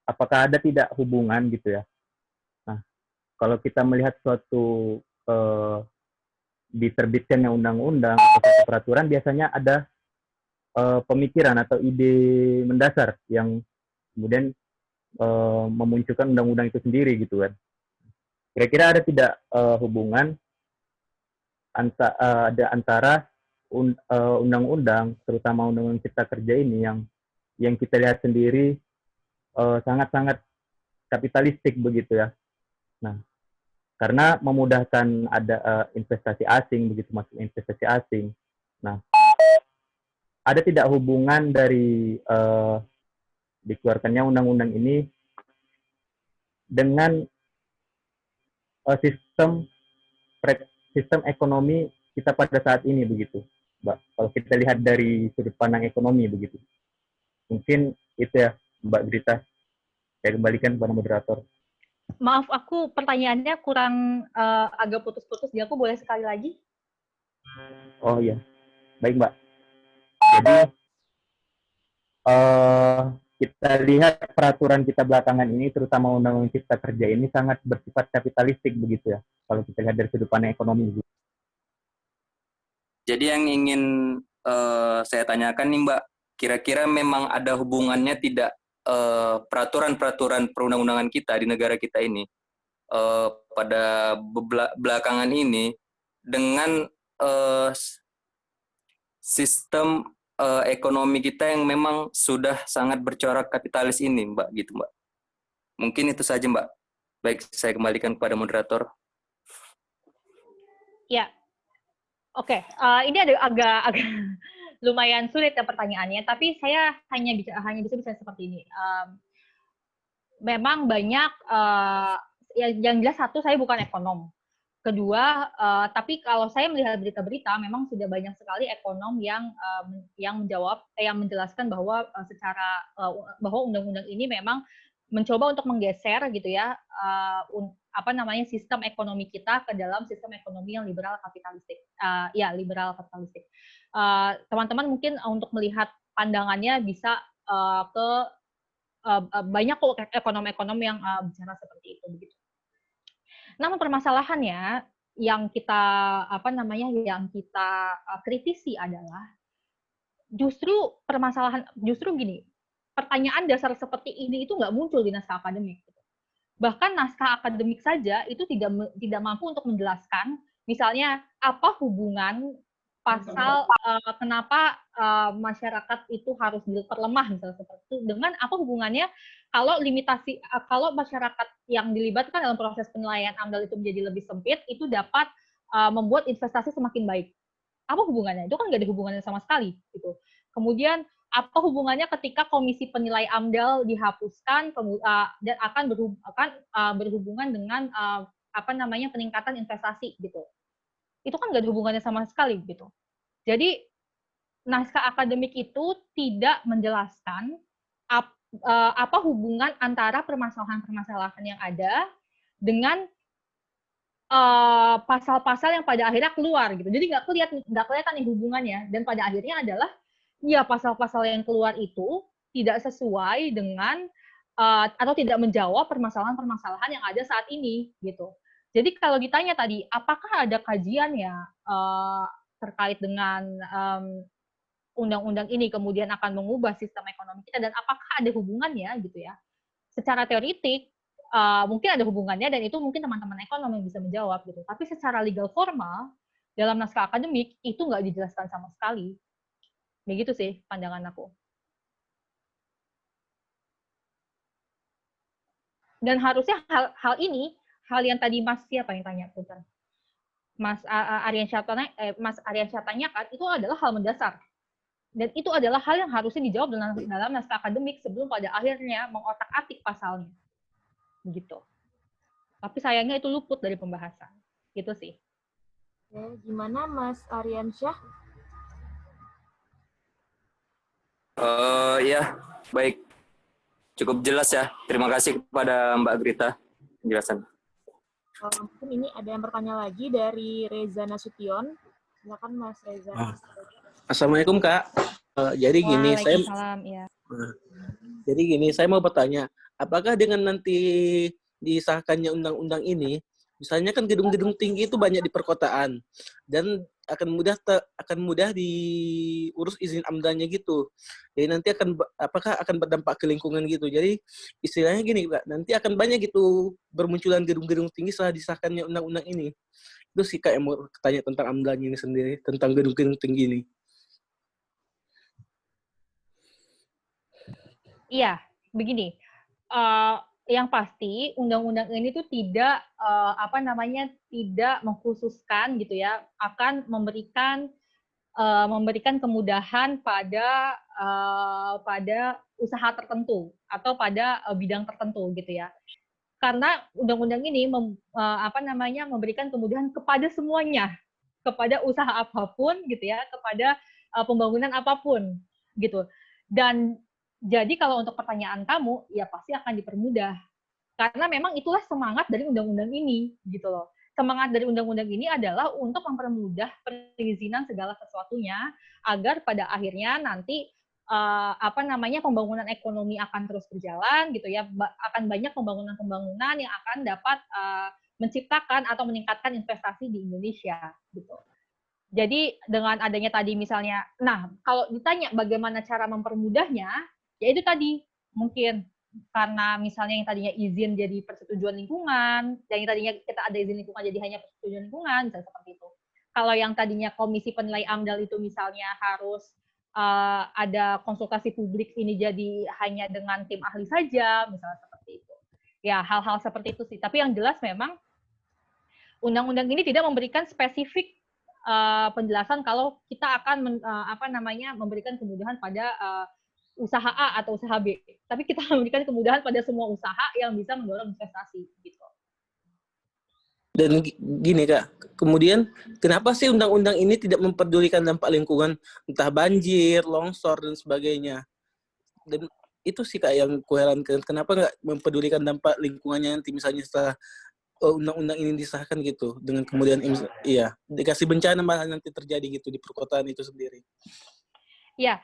apakah ada tidak hubungan gitu ya? Nah kalau kita melihat suatu diterbitkannya undang-undang atau peraturan, biasanya ada pemikiran atau ide mendasar yang kemudian memunculkan undang-undang itu sendiri gitu kan. Kira-kira ada tidak hubungan antara undang-undang, terutama undang-undang Cipta Kerja ini yang kita lihat sendiri sangat-sangat kapitalistik begitu ya. Nah, karena memudahkan ada investasi asing begitu, masuk investasi asing. Nah, ada tidak hubungan dari dikeluarkannya undang-undang ini dengan sistem ekonomi kita pada saat ini begitu, Mbak. Kalau kita lihat dari sudut pandang ekonomi begitu, mungkin itu ya, Mbak Grita. Saya kembalikan kepada moderator. Maaf, aku pertanyaannya kurang agak putus-putus. Dia aku boleh sekali lagi? Oh iya, baik Mbak. Jadi kita lihat peraturan kita belakangan ini, terutama Undang-Undang Cipta Kerja ini sangat bersifat kapitalistik begitu ya, kalau kita lihat dari sudut pandang ekonomi. Jadi yang ingin saya tanyakan nih Mbak, kira-kira memang ada hubungannya tidak peraturan-peraturan perundang-undangan kita di negara kita ini pada belakangan ini dengan sistem ekonomi kita yang memang sudah sangat bercorak kapitalis ini, Mbak, gitu, Mbak. Mungkin itu saja, Mbak. Baik, saya kembalikan kepada moderator. Ya, oke. Ini ada agak lumayan sulit ya pertanyaannya, tapi saya hanya bisa bicara seperti ini. Memang banyak, yang jelas satu, saya bukan ekonom. Kedua, tapi kalau saya melihat berita-berita, memang sudah banyak sekali ekonom yang menjelaskan bahwa bahwa undang-undang ini memang mencoba untuk menggeser gitu ya, sistem ekonomi kita ke dalam sistem ekonomi yang liberal kapitalistik. Liberal kapitalistik. Teman-teman mungkin untuk melihat pandangannya bisa ke banyak kok ekonom-ekonom yang bicara seperti itu begitu. Namun permasalahannya yang kita kritisi adalah justru gini, pertanyaan dasar seperti ini itu nggak muncul di naskah akademik. Bahkan naskah akademik saja itu tidak mampu untuk menjelaskan, misalnya apa hubungan pasal kenapa masyarakat itu harus diperlemah misalnya seperti itu, dengan apa hubungannya kalau masyarakat yang dilibatkan dalam proses penilaian AMDAL itu menjadi lebih sempit, itu dapat membuat investasi semakin baik. Apa hubungannya? Itu kan nggak ada hubungannya sama sekali gitu. Kemudian apa hubungannya ketika komisi penilai AMDAL dihapuskan dan akan berhubungan dengan peningkatan investasi gitu. Itu kan nggak ada hubungannya sama sekali gitu. Jadi naskah akademik itu tidak menjelaskan apa hubungan antara permasalahan-permasalahan yang ada dengan pasal-pasal yang pada akhirnya keluar gitu. Jadi nggak kelihatan nih hubungannya, dan pada akhirnya adalah ya pasal-pasal yang keluar itu tidak sesuai dengan atau tidak menjawab permasalahan-permasalahan yang ada saat ini gitu. Jadi kalau ditanya tadi, apakah ada kajian ya terkait dengan undang-undang ini kemudian akan mengubah sistem ekonomi kita, dan apakah ada hubungannya gitu ya? Secara teoritik mungkin ada hubungannya, dan itu mungkin teman-teman ekonom yang bisa menjawab gitu. Tapi secara legal formal dalam naskah akademik itu nggak dijelaskan sama sekali. Begitu sih pandangan aku. Dan harusnya hal ini, hal yang tadi Mas siapa yang tanya, Putar? Mas Aryan Syah tanyakan, itu adalah hal mendasar. Dan itu adalah hal yang harusnya dijawab dalam naskah akademik sebelum pada akhirnya mengotak-atik pasalnya. Gitu. Tapi sayangnya itu luput dari pembahasan. Gitu sih. Gimana Mas Aryan Syah? Ya, baik. Cukup jelas ya. Terima kasih kepada Mbak Grita penjelasan. Mungkin ini ada yang bertanya lagi dari Reza Nasution. Silakan Mas Reza. Assalamualaikum Kak. Jadi gini, saya mau bertanya, apakah dengan nanti disahkannya undang-undang ini, misalnya kan gedung-gedung tinggi itu banyak di perkotaan dan akan mudah diurus izin AMDAL-nya gitu. Jadi nanti apakah akan berdampak ke lingkungan gitu. Jadi istilahnya gini Kak, nanti akan banyak gitu bermunculan gedung-gedung tinggi setelah disahkannya undang-undang ini. Itu sih Kak yang mau tanya tentang AMDAL-nya ini sendiri, tentang gedung-gedung tinggi ini. Iya, begini. Yang pasti undang-undang ini tuh tidak tidak mengkhususkan gitu ya, akan memberikan kemudahan pada usaha tertentu atau pada bidang tertentu gitu ya. Karena undang-undang ini memberikan kemudahan kepada semuanya, kepada usaha apapun gitu ya, kepada pembangunan apapun gitu. Dan jadi kalau untuk pertanyaan kamu, ya pasti akan dipermudah. Karena memang itulah semangat dari undang-undang ini, gitu loh. Semangat dari undang-undang ini adalah untuk mempermudah perizinan segala sesuatunya, agar pada akhirnya nanti pembangunan ekonomi akan terus berjalan, gitu ya. Akan banyak pembangunan-pembangunan yang akan dapat menciptakan atau meningkatkan investasi di Indonesia, gitu. Jadi dengan adanya tadi misalnya, nah kalau ditanya bagaimana cara mempermudahnya, ya itu tadi, mungkin karena misalnya yang tadinya izin jadi persetujuan lingkungan, yang tadinya kita ada izin lingkungan jadi hanya persetujuan lingkungan, misalnya seperti itu. Kalau yang tadinya komisi penilai AMDAL itu misalnya harus ada konsultasi publik, ini jadi hanya dengan tim ahli saja, misalnya seperti itu. Ya, hal-hal seperti itu sih. Tapi yang jelas memang undang-undang ini tidak memberikan spesifik penjelasan kalau kita akan memberikan kemudahan pada usaha A atau usaha B, tapi kita memberikan kemudahan pada semua usaha yang bisa mendorong investasi gitu. Dan gini Kak, kemudian kenapa sih undang-undang ini tidak memperdulikan dampak lingkungan, entah banjir, longsor, dan sebagainya? Dan itu sih Kak yang kuherankan, kenapa nggak memperdulikan dampak lingkungannya nanti misalnya setelah undang-undang ini disahkan gitu, dengan kemudian dikasih bencana malah nanti terjadi gitu di perkotaan itu sendiri. Ya,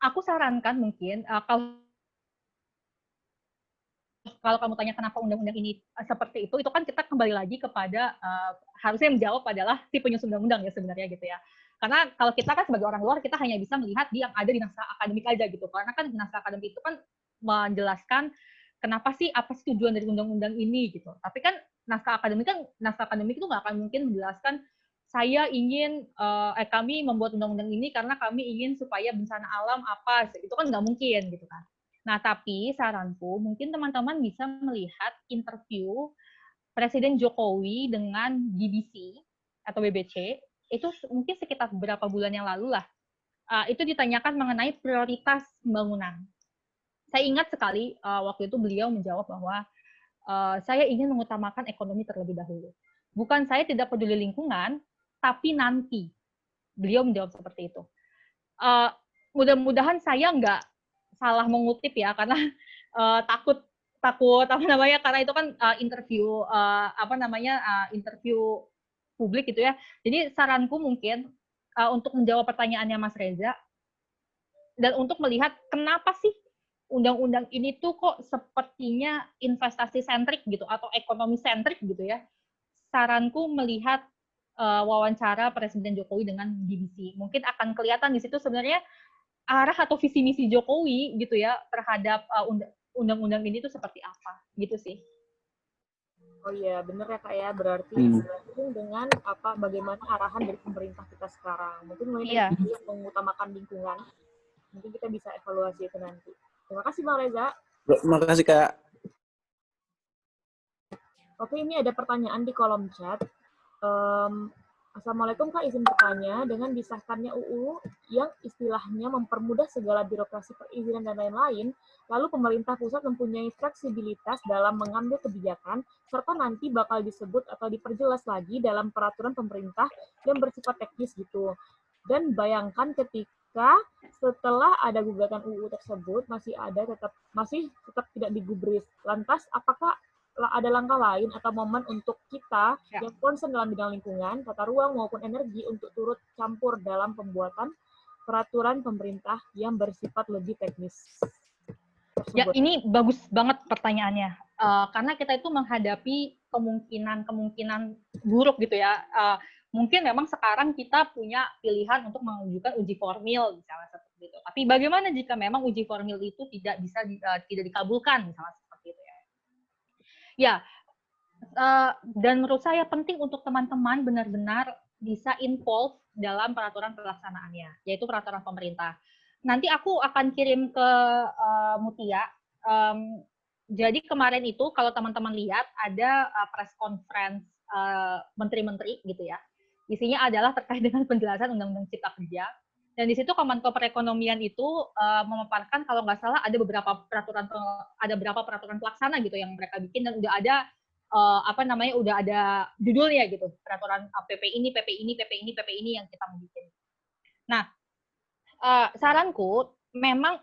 aku sarankan mungkin kalau kamu tanya kenapa undang-undang ini seperti itu kan kita kembali lagi kepada harusnya yang menjawab adalah si penyusun undang-undang ya sebenarnya gitu ya. Karena kalau kita kan sebagai orang luar kita hanya bisa melihat yang ada di naskah akademik aja gitu. Karena kan naskah akademik itu kan menjelaskan apa sih tujuan dari undang-undang ini gitu. Tapi kan naskah akademik itu nggak akan mungkin menjelaskan saya ingin kami membuat undang-undang ini karena kami ingin supaya bencana alam apa, itu kan nggak mungkin gitu kan. Nah, tapi saranku mungkin teman-teman bisa melihat interview Presiden Jokowi dengan BBC atau BBC, itu mungkin sekitar beberapa bulan yang lalu lah. Itu ditanyakan mengenai prioritas pembangunan. Saya ingat sekali waktu itu beliau menjawab bahwa saya ingin mengutamakan ekonomi terlebih dahulu. Bukan saya tidak peduli lingkungan, tapi nanti. Beliau menjawab seperti itu. Mudah-mudahan saya nggak salah mengutip ya, karena takut karena itu kan interview interview publik gitu ya. Jadi saranku mungkin untuk menjawab pertanyaannya Mas Reza dan untuk melihat kenapa sih undang-undang ini tuh kok sepertinya investasi sentrik gitu atau ekonomi sentrik gitu ya. Saranku melihat wawancara Presiden Jokowi dengan BBC. Mungkin akan kelihatan di situ sebenarnya arah atau visi misi Jokowi gitu ya terhadap undang-undang ini tuh seperti apa gitu sih. Oh iya, bener ya Kak ya, berarti dengan bagaimana arahan dari pemerintah kita sekarang. Mungkin mulai dari mengutamakan lingkungan, mungkin kita bisa evaluasi itu nanti. Terima kasih Bang Reza. Terima kasih Kak. Oke, ini ada pertanyaan di kolom chat. Assalamualaikum Kak, izin bertanya, dengan disahkannya UU yang istilahnya mempermudah segala birokrasi perizinan dan lain-lain, lalu pemerintah pusat mempunyai fleksibilitas dalam mengambil kebijakan, serta nanti bakal disebut atau diperjelas lagi dalam peraturan pemerintah yang bersifat teknis gitu. Dan bayangkan ketika setelah ada gugatan UU tersebut masih tetap tidak digubris. Lantas apakah ada langkah lain atau momen untuk kita yang concern dalam bidang lingkungan, tata ruang maupun energi untuk turut campur dalam pembuatan peraturan pemerintah yang bersifat lebih teknis? Ya, ini bagus banget pertanyaannya. Karena kita itu menghadapi kemungkinan buruk gitu ya. Mungkin memang sekarang kita punya pilihan untuk mengajukan uji formil misalnya seperti itu. Tapi bagaimana jika memang uji formil itu tidak bisa tidak dikabulkan misalnya seperti itu ya. Ya, dan menurut saya penting untuk teman-teman benar-benar bisa involve dalam peraturan pelaksanaannya, yaitu peraturan pemerintah. Nanti aku akan kirim ke Mutia. Jadi kemarin itu kalau teman-teman lihat ada press conference menteri-menteri gitu ya. Isinya adalah terkait dengan penjelasan Undang-Undang Cipta Kerja. Dan di situ Kemenko Perekonomian itu memaparkan kalau nggak salah ada beberapa peraturan pelaksana gitu yang mereka bikin dan udah ada udah ada judulnya gitu, peraturan PP ini yang kita mau bikin. Nah, saranku memang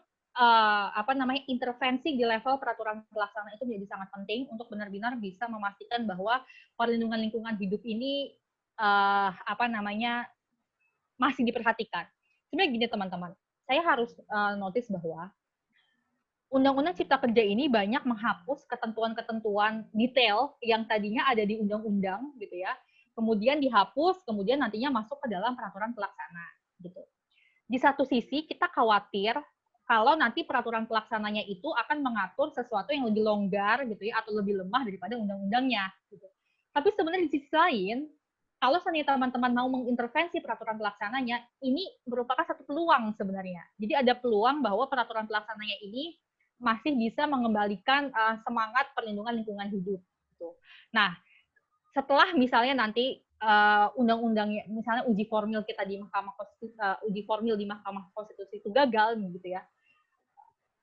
intervensi di level peraturan pelaksana itu menjadi sangat penting untuk benar-benar bisa memastikan bahwa perlindungan lingkungan hidup ini masih diperhatikan. Sebenarnya gini teman-teman, saya harus notice bahwa Undang-Undang Cipta Kerja ini banyak menghapus ketentuan-ketentuan detail yang tadinya ada di undang-undang gitu ya. Kemudian dihapus, kemudian nantinya masuk ke dalam peraturan pelaksana gitu. Di satu sisi kita khawatir kalau nanti peraturan pelaksananya itu akan mengatur sesuatu yang lebih longgar gitu ya atau lebih lemah daripada undang-undangnya gitu. Tapi sebenarnya di sisi lain, kalau seandainya teman-teman mau mengintervensi peraturan pelaksananya, ini merupakan satu peluang sebenarnya. Jadi ada peluang bahwa peraturan pelaksananya ini masih bisa mengembalikan semangat perlindungan lingkungan hidup. Gitu. Nah, setelah misalnya nanti undang-undangnya, misalnya uji formil kita di uji formil di Mahkamah Konstitusi itu gagal gitu ya,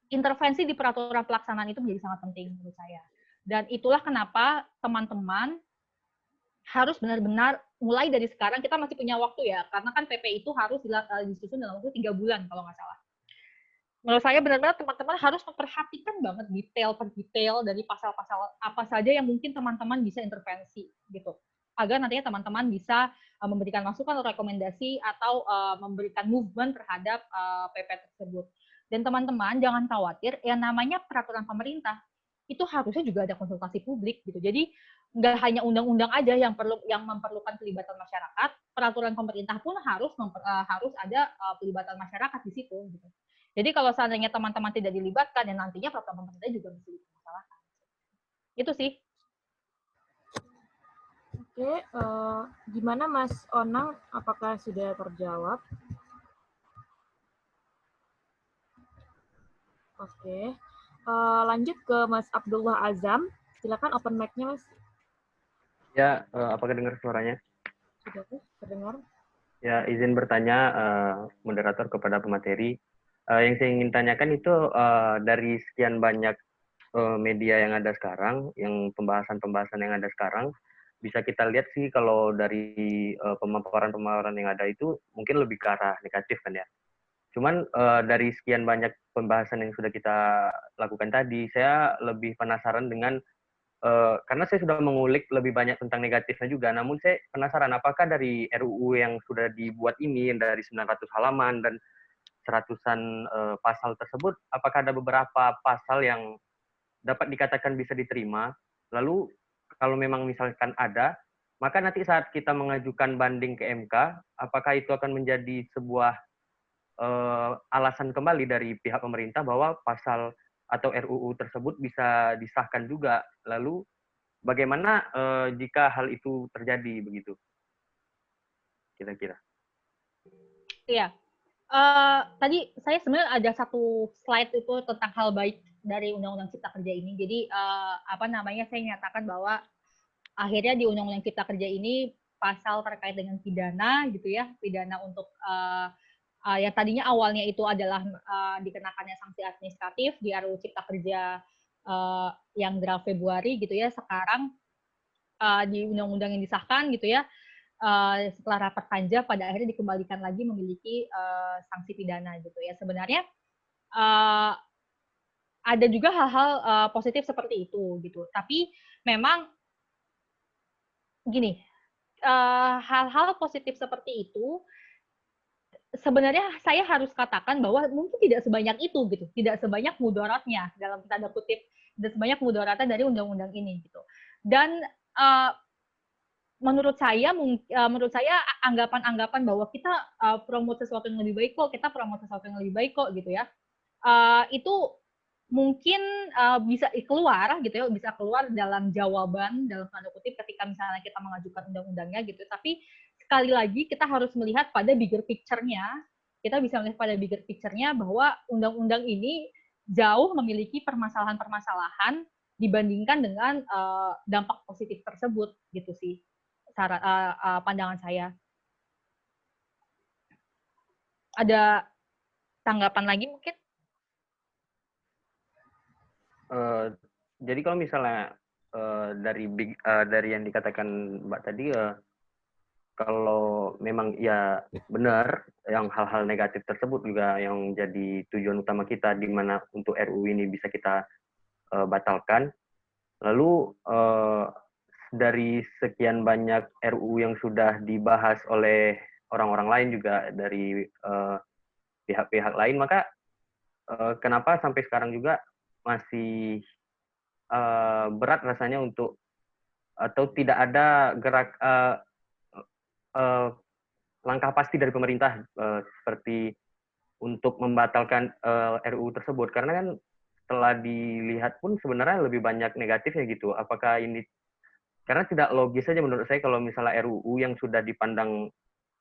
intervensi di peraturan pelaksanaan itu menjadi sangat penting menurut saya. Dan itulah kenapa teman-teman harus benar-benar mulai dari sekarang, kita masih punya waktu ya, karena kan PP itu harus disusun dalam waktu 3 bulan kalau nggak salah. Menurut saya benar-benar teman-teman harus memperhatikan banget detail per detail dari pasal-pasal apa saja yang mungkin teman-teman bisa intervensi gitu, agar nantinya teman-teman bisa memberikan masukan atau rekomendasi atau memberikan movement terhadap PP tersebut. Dan teman-teman jangan khawatir, yang namanya peraturan pemerintah itu harusnya juga ada konsultasi publik gitu. Jadi nggak hanya undang-undang aja yang memerlukan pelibatan masyarakat, peraturan pemerintah pun harus ada pelibatan masyarakat di situ gitu. Jadi kalau seandainya teman-teman tidak dilibatkan, ya nantinya peraturan pemerintah juga bisa dipermasalahkan. Itu sih. Oke, gimana Mas Onang? Apakah sudah terjawab? Oke, lanjut ke Mas Abdullah Azam. Silakan open mic-nya, Mas. Ya, apakah dengar suaranya? Sudah tuh, terdengar. Ya, izin bertanya moderator kepada pemateri. Yang saya ingin tanyakan itu dari sekian banyak media yang ada sekarang, yang pembahasan-pembahasan yang ada sekarang, bisa kita lihat sih kalau dari pemaparan-pemaparan yang ada itu mungkin lebih ke arah negatif kan ya. Cuman dari sekian banyak pembahasan yang sudah kita lakukan tadi, saya lebih penasaran dengan karena saya sudah mengulik lebih banyak tentang negatifnya juga, namun saya penasaran apakah dari RUU yang sudah dibuat ini, yang dari 900 halaman dan seratusan pasal tersebut, apakah ada beberapa pasal yang dapat dikatakan bisa diterima, lalu kalau memang misalkan ada, maka nanti saat kita mengajukan banding ke MK, apakah itu akan menjadi sebuah alasan kembali dari pihak pemerintah bahwa pasal atau RUU tersebut bisa disahkan juga. Lalu bagaimana jika hal itu terjadi begitu? Kira-kira. Iya. Tadi saya sebenarnya ada satu slide itu tentang hal baik dari Undang-Undang Cipta Kerja ini. Jadi saya nyatakan bahwa akhirnya di Undang-Undang Cipta Kerja ini pasal terkait dengan pidana gitu ya, pidana untuk yang tadinya awalnya itu adalah dikenakannya sanksi administratif di RUU Cipta Kerja yang draft Februari gitu ya, sekarang di undang-undang yang disahkan gitu ya, setelah rapat panja pada akhirnya dikembalikan lagi memiliki sanksi pidana gitu ya. Sebenarnya ada juga hal-hal positif seperti itu gitu. Tapi memang gini, hal-hal positif seperti itu sebenarnya saya harus katakan bahwa mungkin tidak sebanyak itu gitu, tidak sebanyak mudaratnya dalam tanda kutip, tidak sebanyak mudaratnya dari undang-undang ini gitu. Dan menurut saya anggapan-anggapan bahwa kita promote sesuatu yang lebih baik kok, kita promote sesuatu yang lebih baik kok gitu ya, itu mungkin bisa keluar gitu ya, bisa keluar dalam jawaban dalam tanda kutip ketika misalnya kita mengajukan undang-undangnya gitu. Tapi sekali lagi kita harus melihat pada bigger picture-nya. Kita bisa melihat pada bigger picture-nya bahwa undang-undang ini jauh memiliki permasalahan-permasalahan dibandingkan dengan dampak positif tersebut gitu sih. Pandangan saya. Ada tanggapan lagi mungkin? Jadi kalau misalnya dari yang dikatakan Mbak tadi, kalau memang ya benar yang hal-hal negatif tersebut juga yang jadi tujuan utama kita, di mana untuk RUU ini bisa kita batalkan. Lalu dari sekian banyak RUU yang sudah dibahas oleh orang-orang lain juga dari pihak-pihak lain, maka kenapa sampai sekarang juga masih berat rasanya untuk atau tidak ada gerak langkah pasti dari pemerintah seperti untuk membatalkan RUU tersebut, karena kan setelah dilihat pun sebenarnya lebih banyak negatifnya gitu. Apakah ini karena tidak logis saja menurut saya kalau misalnya RUU yang sudah dipandang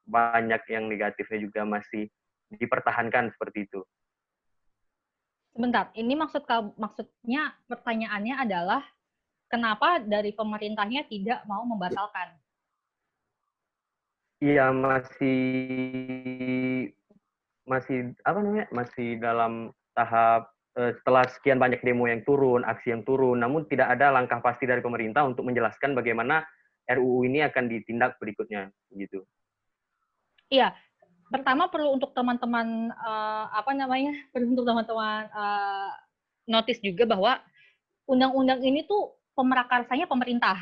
banyak yang negatifnya juga masih dipertahankan seperti itu. Sebentar, ini maksudnya pertanyaannya adalah kenapa dari pemerintahnya tidak mau membatalkan? Iya, masih apa namanya? Masih dalam tahap setelah sekian banyak demo yang turun, aksi yang turun, namun tidak ada langkah pasti dari pemerintah untuk menjelaskan bagaimana RUU ini akan ditindak berikutnya, gitu. Iya, pertama perlu untuk teman-teman apa namanya? Perlu untuk teman-teman notice juga bahwa undang-undang ini tuh pemerakarsanya pemerintah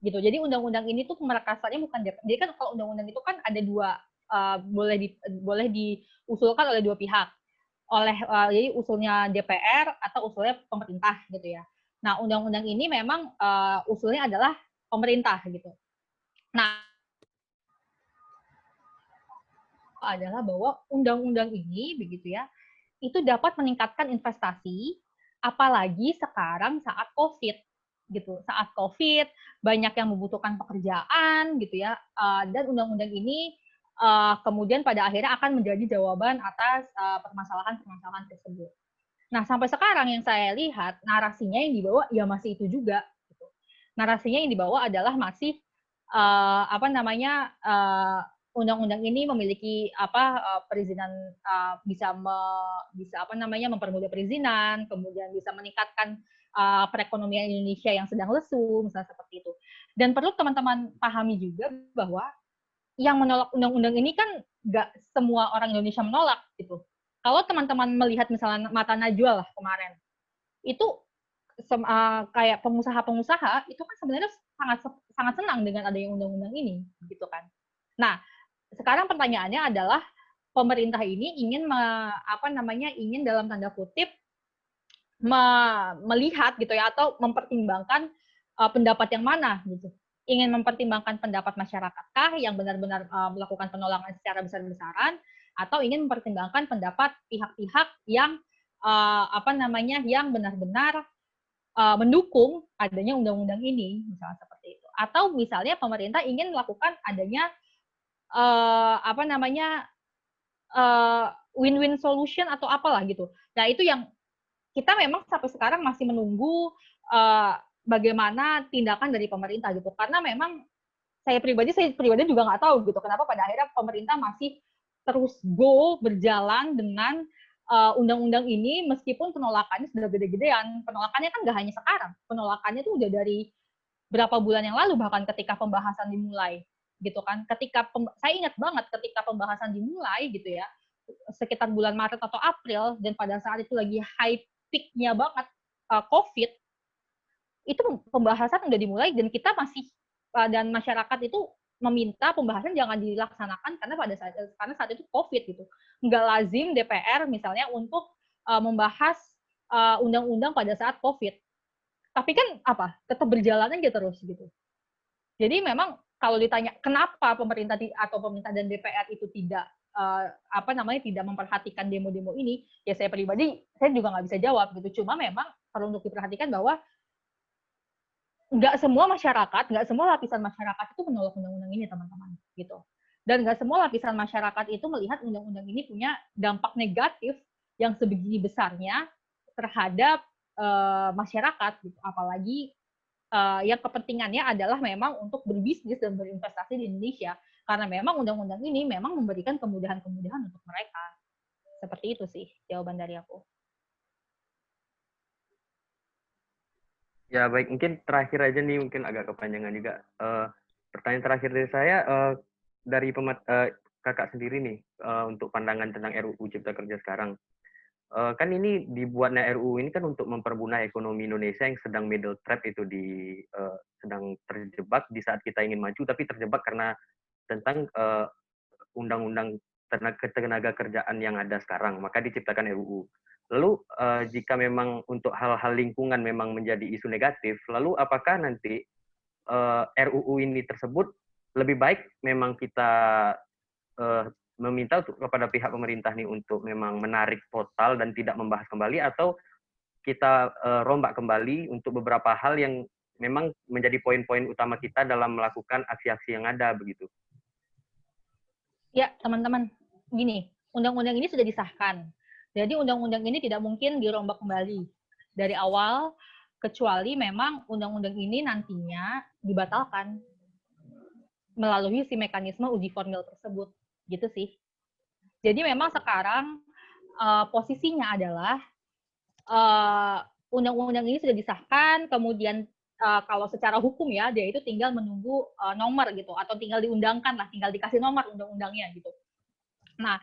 gitu. Jadi undang-undang ini tuh pemerakarsanya bukan DPR. Jadi kan kalau undang-undang itu kan ada dua boleh diusulkan oleh dua pihak. Jadi usulnya DPR atau usulnya pemerintah gitu ya. Nah, undang-undang ini memang usulnya adalah pemerintah gitu. Nah, adalah bahwa undang-undang ini begitu ya, itu dapat meningkatkan investasi, apalagi sekarang saat COVID gitu. Saat COVID banyak yang membutuhkan pekerjaan gitu ya, dan undang-undang ini kemudian pada akhirnya akan menjadi jawaban atas permasalahan-permasalahan tersebut. Nah, sampai sekarang yang saya lihat narasinya yang dibawa ya masih itu juga. Gitu. Narasinya yang dibawa adalah masih apa namanya undang-undang ini memiliki perizinan bisa apa namanya mempermudah perizinan, kemudian bisa meningkatkan perekonomian Indonesia yang sedang lesu, misalnya seperti itu. Dan perlu teman-teman pahami juga bahwa yang menolak undang-undang ini kan nggak semua orang Indonesia menolak gitu. Kalau teman-teman melihat misalnya Mata Najwa lah kemarin, itu kayak pengusaha-pengusaha itu kan sebenarnya sangat senang dengan adanya undang-undang ini, gitu kan. Nah, sekarang pertanyaannya adalah pemerintah ini ingin ingin dalam tanda kutip melihat gitu ya atau mempertimbangkan pendapat yang mana gitu. Ingin mempertimbangkan pendapat masyarakatKah yang benar-benar melakukan penolakan secara besar-besaran atau ingin mempertimbangkan pendapat pihak-pihak yang yang benar-benar mendukung adanya undang-undang ini, misalnya seperti itu. Atau misalnya pemerintah ingin melakukan adanya win-win solution atau apalah gitu. Nah, itu yang kita memang sampai sekarang masih menunggu bagaimana tindakan dari pemerintah gitu. Karena memang saya pribadi juga nggak tahu gitu kenapa pada akhirnya pemerintah masih terus berjalan dengan undang-undang ini meskipun penolakannya sudah gede-gedean. Penolakannya kan nggak hanya sekarang, penolakannya tuh udah dari berapa bulan yang lalu bahkan ketika pembahasan dimulai gitu kan. Saya ingat banget ketika pembahasan dimulai gitu ya, sekitar bulan Maret atau April dan pada saat itu lagi high peak-nya banget COVID, itu pembahasan udah dimulai dan kita masih dan masyarakat itu meminta pembahasan jangan dilaksanakan karena saat itu COVID gitu. Nggak lazim DPR misalnya untuk membahas undang-undang pada saat COVID. Tapi kan tetap berjalan aja terus gitu. Jadi memang kalau ditanya kenapa pemerintah dan DPR itu tidak tidak memperhatikan demo-demo ini, ya saya pribadi saya juga nggak bisa jawab gitu. Cuma memang perlu untuk diperhatikan bahwa nggak semua lapisan masyarakat itu menolak undang-undang ini, teman-teman, gitu. Dan nggak semua lapisan masyarakat itu melihat undang-undang ini punya dampak negatif yang sebegini besarnya terhadap masyarakat, gitu. Apalagi yang kepentingannya adalah memang untuk berbisnis dan berinvestasi di Indonesia. Karena memang undang-undang ini memang memberikan kemudahan-kemudahan untuk mereka. Seperti itu sih jawaban dari aku. Ya baik, mungkin terakhir aja nih, mungkin agak kepanjangan juga. Pertanyaan terakhir dari saya, dari kakak sendiri nih, untuk pandangan tentang RUU Cipta Kerja sekarang. Kan ini dibuatnya RUU ini kan untuk mempermudah ekonomi Indonesia yang sedang middle trap itu sedang terjebak di saat kita ingin maju, tapi terjebak karena tentang undang-undang tenaga kerjaan yang ada sekarang, maka diciptakan RUU. Lalu jika memang untuk hal-hal lingkungan memang menjadi isu negatif, lalu apakah nanti RUU ini tersebut lebih baik memang kita meminta kepada pihak pemerintah nih untuk memang menarik total dan tidak membahas kembali, atau kita rombak kembali untuk beberapa hal yang memang menjadi poin-poin utama kita dalam melakukan aksi-aksi yang ada begitu? Ya, teman-teman, gini, undang-undang ini sudah disahkan. Jadi undang-undang ini tidak mungkin dirombak kembali dari awal, kecuali memang undang-undang ini nantinya dibatalkan. melalui si mekanisme uji formil tersebut, gitu sih. Jadi memang sekarang posisinya adalah undang-undang ini sudah disahkan, kemudian kalau secara hukum ya dia itu tinggal menunggu nomor gitu, atau tinggal diundangkan lah, tinggal dikasih nomor undang-undangnya gitu. Nah,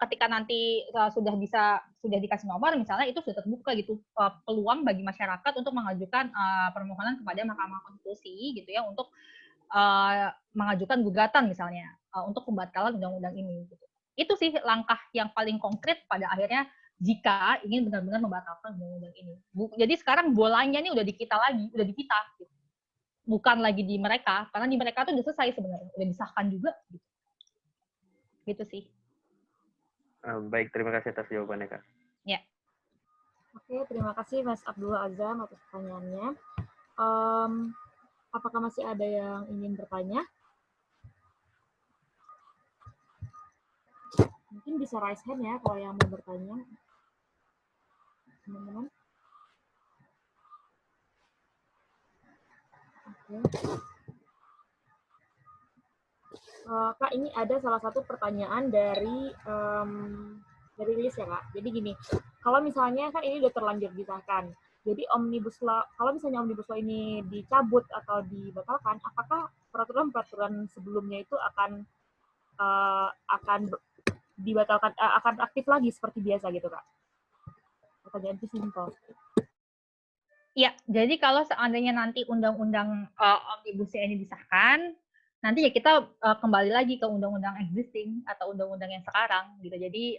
ketika nanti sudah dikasih nomor, misalnya itu sudah terbuka gitu peluang bagi masyarakat untuk mengajukan permohonan kepada Mahkamah Konstitusi gitu ya untuk mengajukan gugatan misalnya untuk pembatalan undang-undang ini. Gitu. Itu sih langkah yang paling konkret pada akhirnya jika ingin benar-benar membatalkan undang-undang ini. Jadi sekarang bolanya ini udah di kita lagi, udah di kita. Gitu. Bukan lagi di mereka, karena di mereka tuh udah selesai sebenarnya, udah disahkan juga. Gitu. Gitu sih. Baik, terima kasih atas jawabannya, Kak. Ya. Oke, terima kasih Mas Abdullah Azam atas pertanyaannya. Apakah masih ada yang ingin bertanya? Mungkin bisa raise hand ya kalau yang mau bertanya. Teman-teman. Oke. Kak, ini ada salah satu pertanyaan dari Lilis ya, Kak. Jadi gini, kalau misalnya kan ini udah terlanjur disahkan, jadi omnibus law, kalau misalnya omnibus law ini dicabut atau dibatalkan, apakah peraturan-peraturan sebelumnya itu akan dibatalkan, akan aktif lagi seperti biasa gitu, Kak? Pertanyaan itu simpel. Iya, jadi kalau seandainya nanti undang-undang omnibus law ini disahkan, nanti ya kita kembali lagi ke undang-undang existing atau undang-undang yang sekarang gitu. Jadi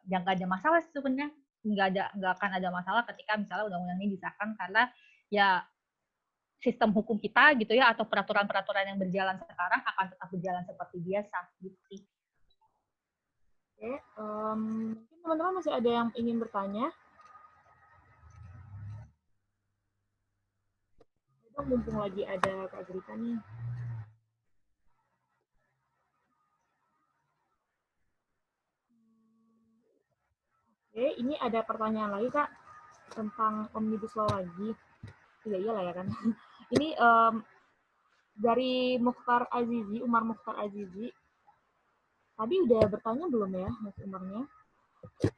nggak ada masalah sebenarnya, nggak akan ada masalah ketika misalnya undang-undang ini disahkan karena ya sistem hukum kita gitu ya atau peraturan-peraturan yang berjalan sekarang akan tetap berjalan seperti biasa gitu sih. Oke, mungkin teman-teman masih ada yang ingin bertanya? Mumpung lagi ada Kak Grita nih. Oke, ini ada pertanyaan lagi Kak tentang omnibus law lagi. Iya iyalah ya kan. Ini dari Mukhtar Azizi, Umar Mukhtar Azizi. Tadi udah bertanya belum ya Mas Umarnya?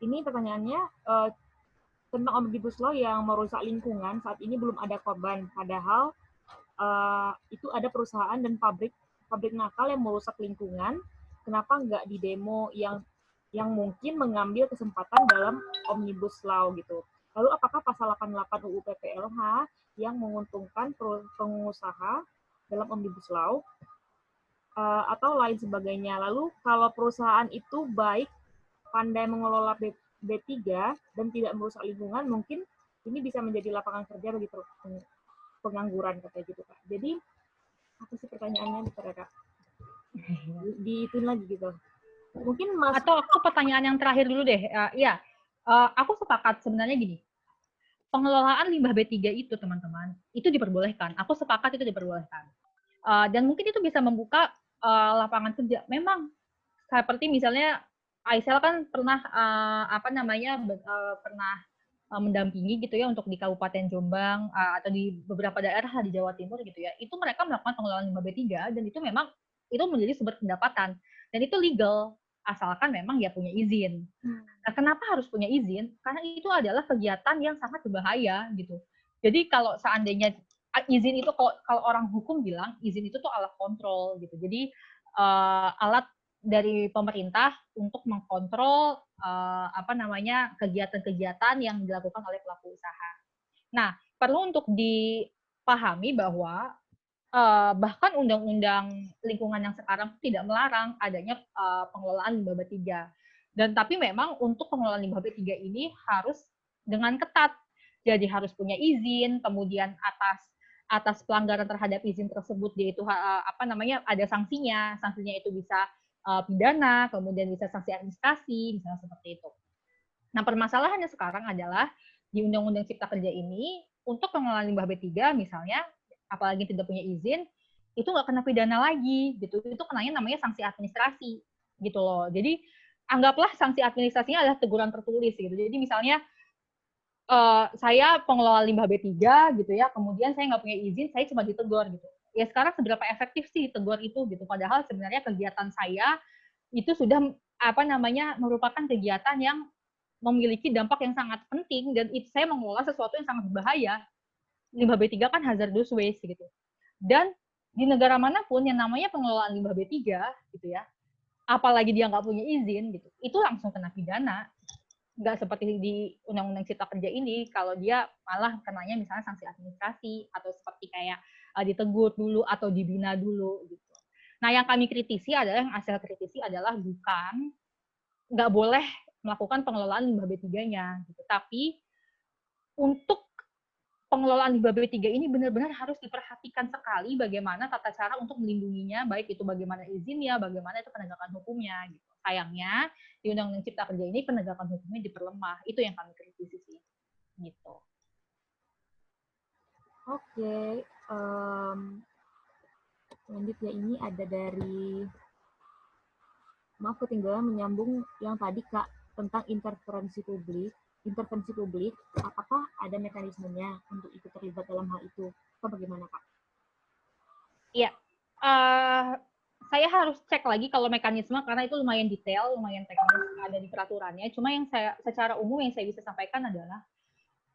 Ini pertanyaannya tentang omnibus law yang merusak lingkungan. Saat ini belum ada korban, padahal itu ada perusahaan dan pabrik nakal yang merusak lingkungan. Kenapa nggak di demo yang mungkin mengambil kesempatan dalam omnibus law gitu? Lalu apakah pasal 88 UU PPLH yang menguntungkan pengusaha dalam omnibus law atau lain sebagainya? Lalu kalau perusahaan itu baik, pandai mengelola B3 dan tidak merusak lingkungan, mungkin ini bisa menjadi lapangan kerja bagi pengangguran katanya gitu Kak. Jadi apa sih pertanyaannya Kak? Diituin lagi gitu. Mungkin Mas atau aku pertanyaan yang terakhir dulu deh. Aku sepakat sebenarnya gini. Pengelolaan limbah B3 itu teman-teman, itu diperbolehkan. Aku sepakat itu diperbolehkan. Dan mungkin itu bisa membuka lapangan kerja. Memang seperti misalnya Aisel kan pernah pernah mendampingi gitu ya untuk di Kabupaten Jombang atau di beberapa daerah di Jawa Timur gitu ya. Itu mereka melakukan pengelolaan limbah B3 dan itu memang itu menjadi sumber pendapatan dan itu legal asalkan memang dia punya izin. Nah, kenapa harus punya izin? Karena itu adalah kegiatan yang sangat berbahaya gitu. Jadi kalau seandainya izin itu kalau orang hukum bilang izin itu tuh alat kontrol gitu. Jadi alat dari pemerintah untuk mengkontrol kegiatan-kegiatan yang dilakukan oleh pelaku usaha. Nah, perlu untuk dipahami bahwa bahkan undang-undang lingkungan yang sekarang tidak melarang adanya pengelolaan limbah B3. Dan tapi memang untuk pengelolaan limbah B3 ini harus dengan ketat. Jadi harus punya izin, kemudian atas pelanggaran terhadap izin tersebut yaitu ada sanksinya. Sanksinya itu bisa pidana, kemudian bisa sanksi administrasi, misalnya seperti itu. Nah, permasalahannya sekarang adalah di Undang-Undang Cipta Kerja ini untuk pengelolaan limbah B3 misalnya apalagi tidak punya izin, itu nggak kena pidana lagi, gitu. Itu kenanya namanya sanksi administrasi, gitu loh. Jadi, anggaplah sanksi administrasinya adalah teguran tertulis, gitu. Jadi, misalnya, saya pengelola limbah B3, gitu ya, kemudian saya nggak punya izin, saya cuma ditegur, gitu. ya sekarang seberapa efektif sih tegur itu gitu. Padahal sebenarnya kegiatan saya itu sudah merupakan kegiatan yang memiliki dampak yang sangat penting dan saya mengelola sesuatu yang sangat berbahaya. Limbah B3 kan hazardous waste gitu. Dan di negara manapun yang namanya pengelolaan limbah B3 gitu ya, apalagi dia nggak punya izin gitu, itu langsung kena pidana. Nggak seperti di Undang-Undang Cipta Kerja ini, kalau dia malah kenanya misalnya sanksi administrasi atau seperti kayak ditegur dulu atau dibina dulu gitu. Nah, yang kami kritisi adalah, yang hasil kritisi adalah bukan nggak boleh melakukan pengelolaan limbah B3-nya gitu. Tapi untuk pengelolaan limbah B3 ini benar-benar harus diperhatikan sekali bagaimana tata cara untuk melindunginya, baik itu bagaimana izinnya, bagaimana itu penegakan hukumnya gitu. Sayangnya di Undang-Undang Cipta Kerja ini penegakan hukumnya diperlemah. Itu yang kami kritisi sih. Gitu. Oke, selanjutnya ini ada dari, maaf ketinggalan menyambung yang tadi Kak, tentang intervensi publik, apakah ada mekanismenya untuk ikut terlibat dalam hal itu? Atau bagaimana Kak? Iya, saya harus cek lagi kalau mekanisme, karena itu lumayan detail, lumayan teknis, ada di peraturannya. Cuma yang secara umum yang saya bisa sampaikan adalah,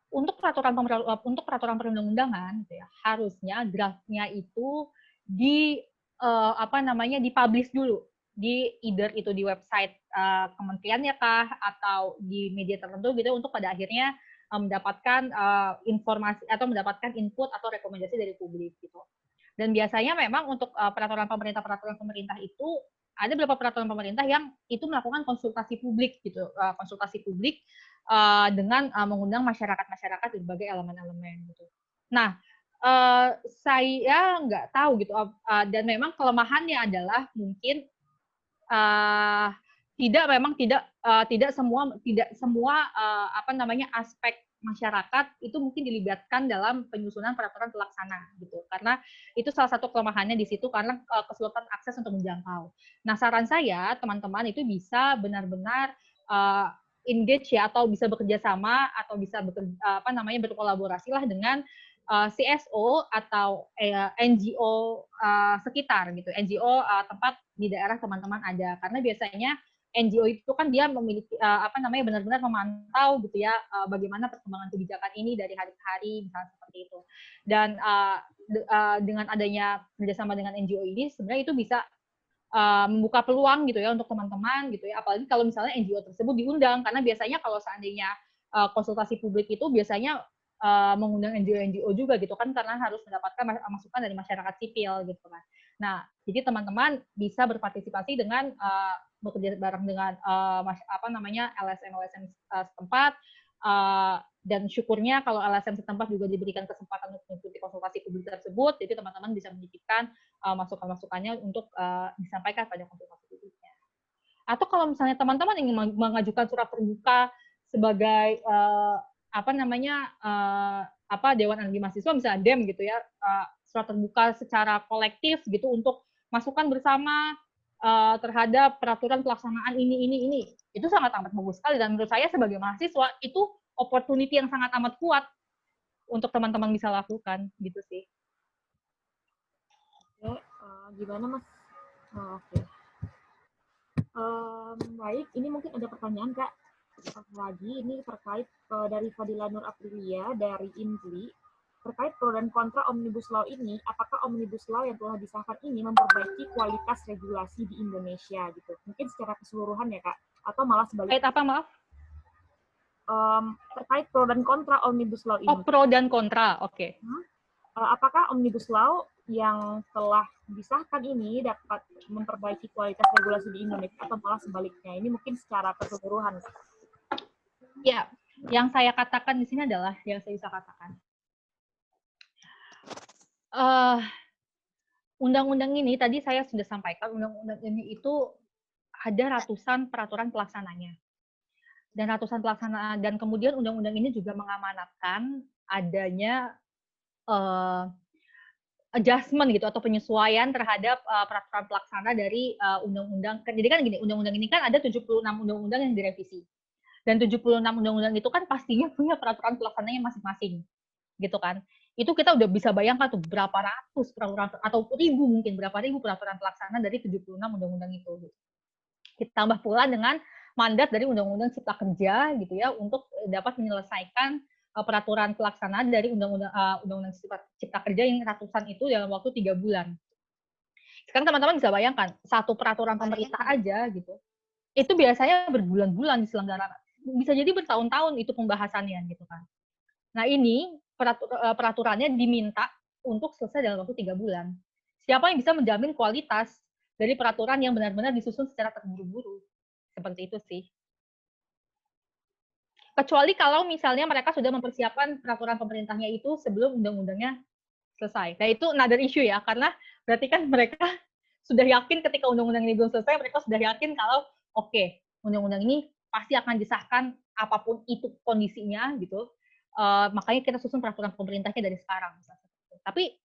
untuk peraturan perundang-undangan, gitu ya, harusnya draftnya itu dipublish dulu, di either itu di website kementeriannya kah atau di media tertentu gitu, untuk pada akhirnya mendapatkan informasi atau mendapatkan input atau rekomendasi dari publik gitu. Dan biasanya memang untuk peraturan pemerintah itu ada beberapa peraturan pemerintah yang itu melakukan konsultasi publik gitu, dengan mengundang masyarakat di berbagai elemen-elemen gitu. Nah, saya nggak tahu gitu, dan memang kelemahannya adalah mungkin tidak semua aspek masyarakat itu mungkin dilibatkan dalam penyusunan peraturan pelaksana gitu, karena itu salah satu kelemahannya di situ, karena kesulitan akses untuk menjangkau. Nah, saran saya teman-teman itu bisa benar-benar engage ya, atau bisa bekerja sama atau bisa berkolaborasi lah dengan CSO atau NGO sekitar gitu, NGO tempat di daerah teman-teman ada, karena biasanya NGO itu kan dia memiliki benar-benar memantau gitu ya, bagaimana perkembangan kebijakan ini dari hari ke hari, misalnya seperti itu. Dan dengan adanya kerjasama dengan NGO ini sebenarnya itu bisa membuka peluang gitu ya untuk teman-teman gitu ya, apalagi kalau misalnya NGO tersebut diundang, karena biasanya kalau seandainya konsultasi publik itu biasanya mengundang NGO juga gitu kan, karena harus mendapatkan masukan dari masyarakat sipil gitu kan. Nah, jadi teman-teman bisa berpartisipasi dengan bekerja bareng dengan LSM setempat, dan syukurnya kalau LSM setempat juga diberikan kesempatan untuk mengikuti konsultasi publik tersebut, jadi teman-teman bisa menitipkan masukan-masukannya untuk disampaikan pada konsultasi publiknya. Atau kalau misalnya teman-teman ingin mengajukan surat terbuka sebagai Dewan Energi Mahasiswa, misalnya DEM gitu ya, surat terbuka secara kolektif gitu untuk masukan bersama terhadap peraturan pelaksanaan ini, itu sangat amat bagus sekali, dan menurut saya sebagai mahasiswa itu opportunity yang sangat amat kuat untuk teman-teman bisa lakukan gitu sih. Oke, gimana Mas? Oke. Baik, ini mungkin ada pertanyaan Kak lagi, ini terkait dari Fadila Nur Aprilia dari INPLI, terkait pro dan kontra Omnibus Law ini, apakah Omnibus Law yang telah disahkan ini memperbaiki kualitas regulasi di Indonesia gitu? Mungkin secara keseluruhan ya Kak, atau malah sebaliknya? Terkait apa, maaf? Terkait pro dan kontra Omnibus Law ini. Oh, pro dan kontra, oke. Apakah Omnibus Law yang telah disahkan ini dapat memperbaiki kualitas regulasi di Indonesia atau malah sebaliknya? Ini mungkin secara keseluruhan. Ya, yang saya katakan di sini adalah, yang saya bisa katakan, undang-undang ini tadi saya sudah sampaikan, undang-undang ini itu ada ratusan peraturan pelaksananya, dan kemudian undang-undang ini juga mengamanatkan adanya adjustment gitu atau penyesuaian terhadap peraturan pelaksana dari undang-undang. Jadi kan gini, undang-undang ini kan ada 76 undang-undang yang direvisi. Dan 76 undang-undang itu kan pastinya punya peraturan pelaksananya masing-masing. Gitu kan. itu kita udah bisa bayangkan tuh berapa ratus peraturan atau ribu mungkin berapa ribu peraturan pelaksana dari 76 undang-undang itu. Ditambah pula dengan mandat dari Undang-Undang Cipta Kerja gitu ya untuk dapat menyelesaikan peraturan pelaksanaan dari Undang-Undang Cipta Kerja yang ratusan itu dalam waktu 3 bulan. Sekarang teman-teman bisa bayangkan satu peraturan pemerintah aja gitu, itu biasanya berbulan-bulan diselenggarakan, bisa jadi bertahun-tahun itu pembahasannya gitu kan. Nah ini peraturannya diminta untuk selesai dalam waktu 3 bulan. Siapa yang bisa menjamin kualitas dari peraturan yang benar-benar disusun secara terburu-buru? Seperti itu sih. Kecuali kalau misalnya mereka sudah mempersiapkan peraturan pemerintahnya itu sebelum undang-undangnya selesai. Nah itu another issue ya, karena berarti kan mereka sudah yakin ketika undang-undang ini belum selesai, mereka sudah yakin kalau oke, undang-undang ini pasti akan disahkan apapun itu kondisinya gitu. Makanya kita susun peraturan pemerintahnya dari sekarang. Tapi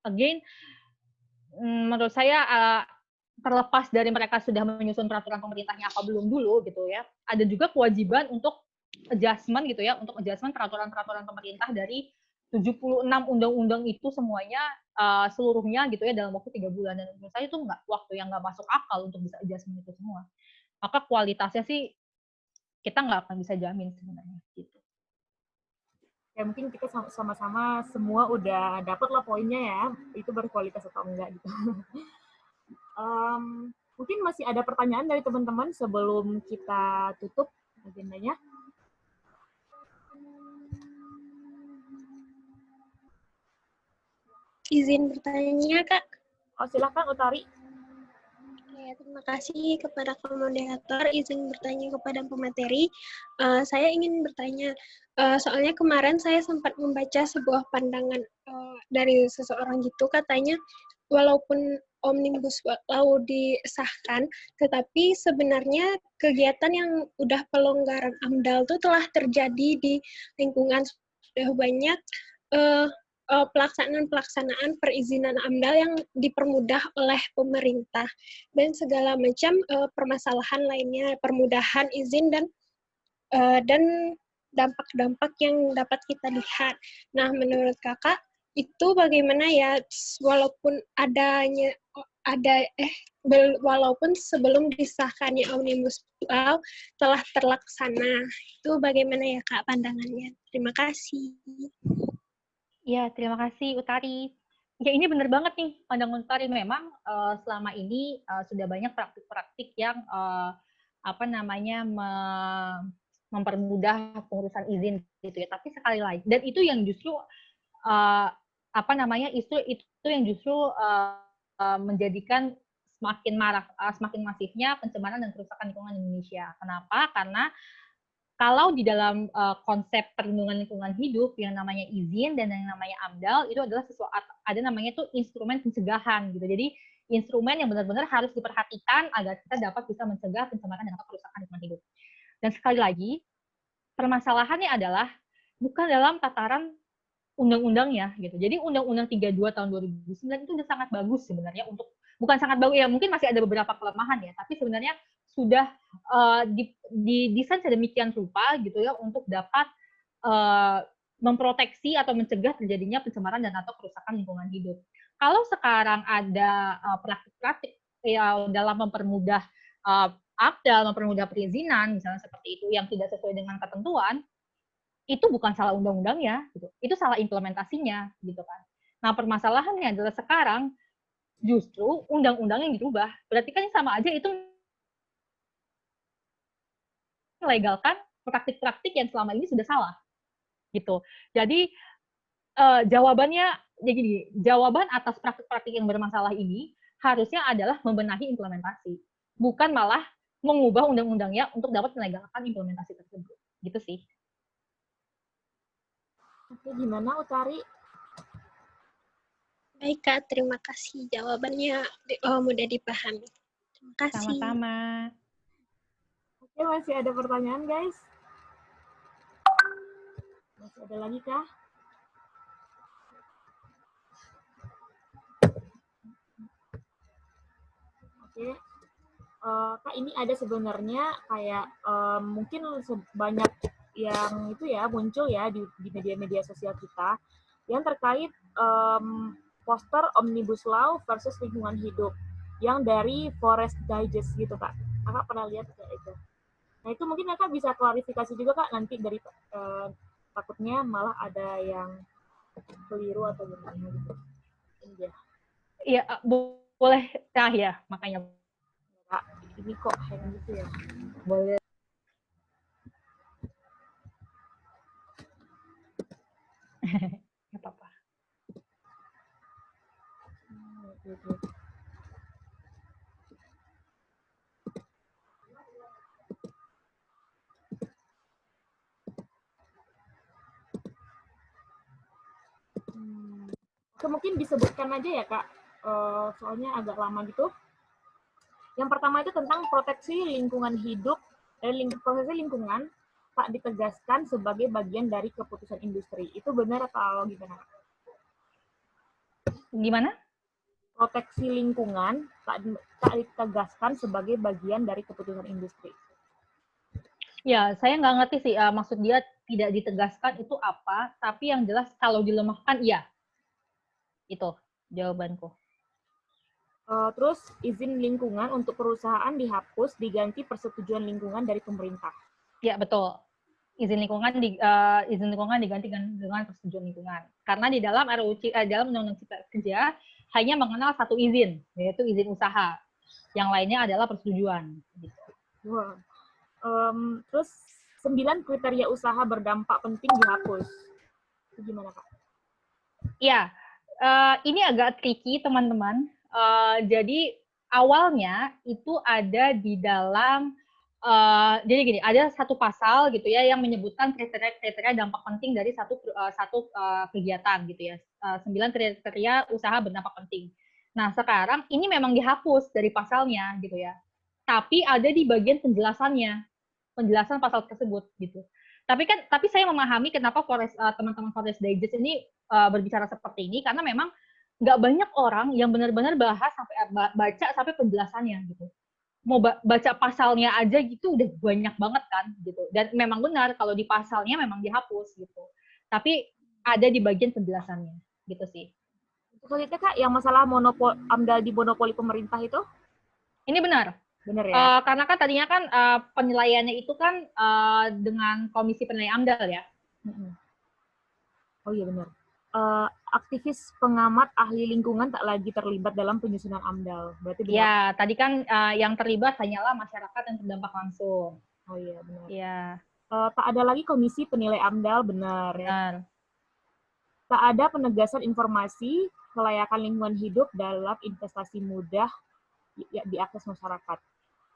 again, menurut saya terlepas dari mereka sudah menyusun peraturan pemerintahnya apa belum dulu gitu ya, ada juga kewajiban untuk adjustment gitu ya, untuk adjustment peraturan-peraturan pemerintah dari 76 undang-undang itu semuanya seluruhnya gitu ya dalam waktu 3 bulan, dan menurut saya itu waktu yang nggak masuk akal untuk bisa adjustment itu semua. Maka kualitasnya sih kita nggak akan bisa jamin sebenarnya gitu. Ya mungkin kita sama-sama semua udah dapet lah poinnya ya, itu berkualitas atau enggak gitu. Mungkin masih ada pertanyaan dari teman-teman sebelum kita tutup agendanya. Izin bertanya, Kak. Oh, silakan Utari. Ya, terima kasih kepada moderator. Izin bertanya kepada pemateri. Saya ingin bertanya, soalnya kemarin saya sempat membaca sebuah pandangan dari seseorang gitu, katanya walaupun Omnibus Law disahkan, tetapi sebenarnya kegiatan yang udah pelonggaran AMDAL itu telah terjadi di lingkungan sudah banyak pelaksanaan perizinan AMDAL yang dipermudah oleh pemerintah dan segala macam permasalahan lainnya, permudahan izin dan dampak-dampak yang dapat kita lihat. Nah, menurut Kakak itu bagaimana ya, walaupun walaupun sebelum disahkannya Omnibus Law telah terlaksana, itu bagaimana ya Kak pandangannya? Terima kasih. Ya, terima kasih Utari. Ya, ini benar banget nih pandangan Utari. Memang selama ini sudah banyak praktik-praktik yang mempermudah pengurusan izin gitu ya. Tapi sekali lagi, dan itu yang justru itu yang justru menjadikan semakin masifnya pencemaran dan kerusakan lingkungan Indonesia. Kenapa? Karena kalau di dalam konsep perlindungan lingkungan hidup yang namanya izin dan yang namanya AMDAL itu adalah ada namanya tuh instrumen pencegahan gitu. Jadi instrumen yang benar-benar harus diperhatikan agar kita dapat bisa mencegah pencemaran dan kerusakan lingkungan hidup. Dan sekali lagi, permasalahannya adalah bukan dalam tataran undang-undangnya gitu. Jadi Undang-Undang 32 tahun 2009 itu udah sangat bagus sebenarnya bukan sangat bagus ya, mungkin masih ada beberapa kelemahan ya, tapi sebenarnya sudah didesain sedemikian rupa gitu ya untuk dapat memproteksi atau mencegah terjadinya pencemaran dan atau kerusakan lingkungan hidup. Kalau sekarang ada praktik-praktik ya dalam mempermudah AMDAL, mempermudah perizinan misalnya seperti itu yang tidak sesuai dengan ketentuan, itu bukan salah undang-undangnya gitu. Itu salah implementasinya gitu kan. Nah, permasalahannya adalah sekarang justru undang-undang yang dirubah. Berarti kan sama aja itu melegalkan praktik-praktik yang selama ini sudah salah gitu. Jadi jawaban atas praktik-praktik yang bermasalah ini harusnya adalah membenahi implementasi, bukan malah mengubah undang-undangnya untuk dapat melegalkan implementasi tersebut. Gitu sih. Oke, gimana Utari? Baik Kak, terima kasih. Jawabannya mudah dipahami. Terima kasih. Sama-sama. Oke, masih ada pertanyaan guys? Masih ada lagi kah? Oke. Kak, ini ada sebenarnya kayak mungkin banyak yang itu ya muncul ya di media-media sosial kita. yang terkait poster Omnibus Law versus lingkungan hidup yang dari Forest Digest gitu Kak. Kakak pernah lihat nggak itu? Nah itu mungkin Kakak bisa klarifikasi juga Kak nanti dari takutnya malah ada yang keliru atau gimana gitu. Ini dia. Iya, boleh ya makanya. Kak, ini kok hang gitu ya? Boleh. Nggak apa-apa. Mungkin disebutkan aja ya Kak, soalnya agak lama gitu. Yang pertama itu tentang proteksi lingkungan hidup dan proteksi lingkungan tak ditegaskan sebagai bagian dari keputusan industri. Itu benar atau gimana? Gimana? Proteksi lingkungan tak ditegaskan sebagai bagian dari keputusan industri. Ya, saya nggak ngerti sih maksud dia tidak ditegaskan itu apa, tapi yang jelas kalau dilemahkan iya. Itu jawabanku. Terus izin lingkungan untuk perusahaan dihapus diganti persetujuan lingkungan dari pemerintah. Ya, betul. Izin lingkungan diganti dengan persetujuan lingkungan. Karena di dalam dalam Undang-Undang Cipta Kerja hanya mengenal satu izin, yaitu izin usaha. Yang lainnya adalah persetujuan. Gitu. Wow. Terus 9 kriteria usaha berdampak penting dihapus. Itu gimana Kak? Ya, ini agak tricky teman-teman. Jadi awalnya itu ada di dalam jadi gini, ada satu pasal gitu ya yang menyebutkan kriteria dampak penting dari satu kegiatan gitu ya. 9 kriteria usaha berdampak penting. Nah, sekarang ini memang dihapus dari pasalnya gitu ya. Tapi ada di bagian penjelasan pasal tersebut gitu. Tapi saya memahami kenapa teman-teman Forest Digest ini berbicara seperti ini karena memang nggak banyak orang yang benar-benar baca sampai penjelasannya gitu. Mau baca pasalnya aja gitu udah banyak banget kan gitu. Dan memang benar kalau di pasalnya memang dihapus gitu. Tapi ada di bagian penjelasannya gitu sih. Selanjutnya Kak, yang masalah AMDAL di monopoli pemerintah itu? Ini benar. Benar ya? Karena kan tadinya kan penilaiannya itu kan dengan Komisi Penilai AMDAL ya. Oh iya benar. Aktivis pengamat ahli lingkungan tak lagi terlibat dalam penyusunan AMDAL. Berarti benar. Ya, tadi kan yang terlibat hanyalah masyarakat yang terdampak langsung. Oh iya benar. Ya. Tak ada lagi komisi penilai AMDAL, benar. Benar. Ya? Tak ada penegasan informasi kelayakan lingkungan hidup dalam investasi mudah diakses masyarakat.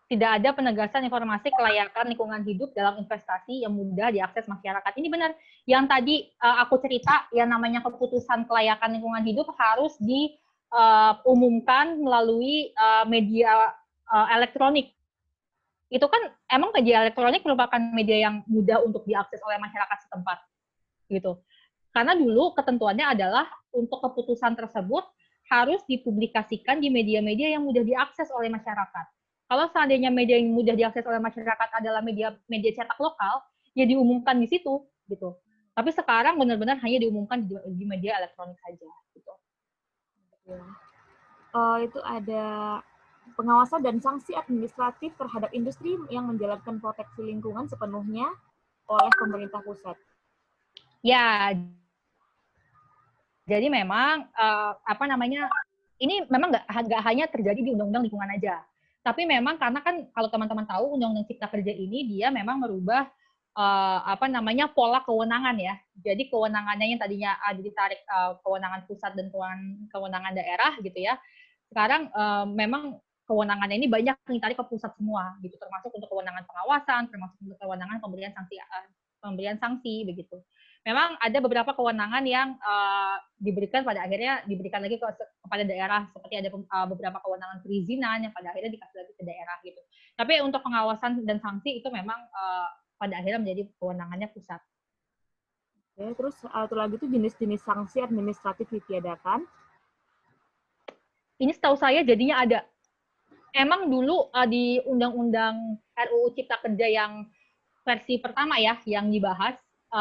Tidak ada penegasan informasi kelayakan lingkungan hidup dalam investasi yang mudah diakses masyarakat. Ini benar. Yang tadi aku cerita, yang namanya keputusan kelayakan lingkungan hidup harus diumumkan melalui media elektronik. Itu kan emang media elektronik merupakan media yang mudah untuk diakses oleh masyarakat setempat. Gitu. Karena dulu ketentuannya adalah untuk keputusan tersebut harus dipublikasikan di media-media yang mudah diakses oleh masyarakat. Kalau seandainya media yang mudah diakses oleh masyarakat adalah media cetak lokal, ya diumumkan di situ, gitu. Tapi sekarang benar-benar hanya diumumkan di media elektronik saja, gitu. Ya. Itu ada pengawasan dan sanksi administratif terhadap industri yang menjalankan proteksi lingkungan sepenuhnya oleh pemerintah pusat. Ya, jadi memang ini memang nggak hanya terjadi di Undang-Undang Lingkungan aja. Tapi memang karena kan kalau teman-teman tahu Undang-Undang Cipta Kerja ini dia memang merubah pola kewenangan ya. Jadi kewenangannya yang tadinya ditarik kewenangan pusat dan kewenangan daerah gitu ya. Sekarang memang kewenangannya ini banyak ditarik ke pusat semua gitu, termasuk untuk kewenangan pengawasan, termasuk untuk kewenangan pemberian sanksi begitu. Memang ada beberapa kewenangan yang diberikan lagi kepada daerah, seperti ada beberapa kewenangan perizinan yang pada akhirnya dikasih lagi ke daerah gitu. Tapi untuk pengawasan dan sanksi itu memang pada akhirnya menjadi kewenangannya pusat. Oke, terus satu lagi itu jenis-jenis sanksi administratif ditiadakan. Ini setahu saya jadinya ada. Emang dulu di Undang-Undang RUU Cipta Kerja yang versi pertama ya, yang dibahas,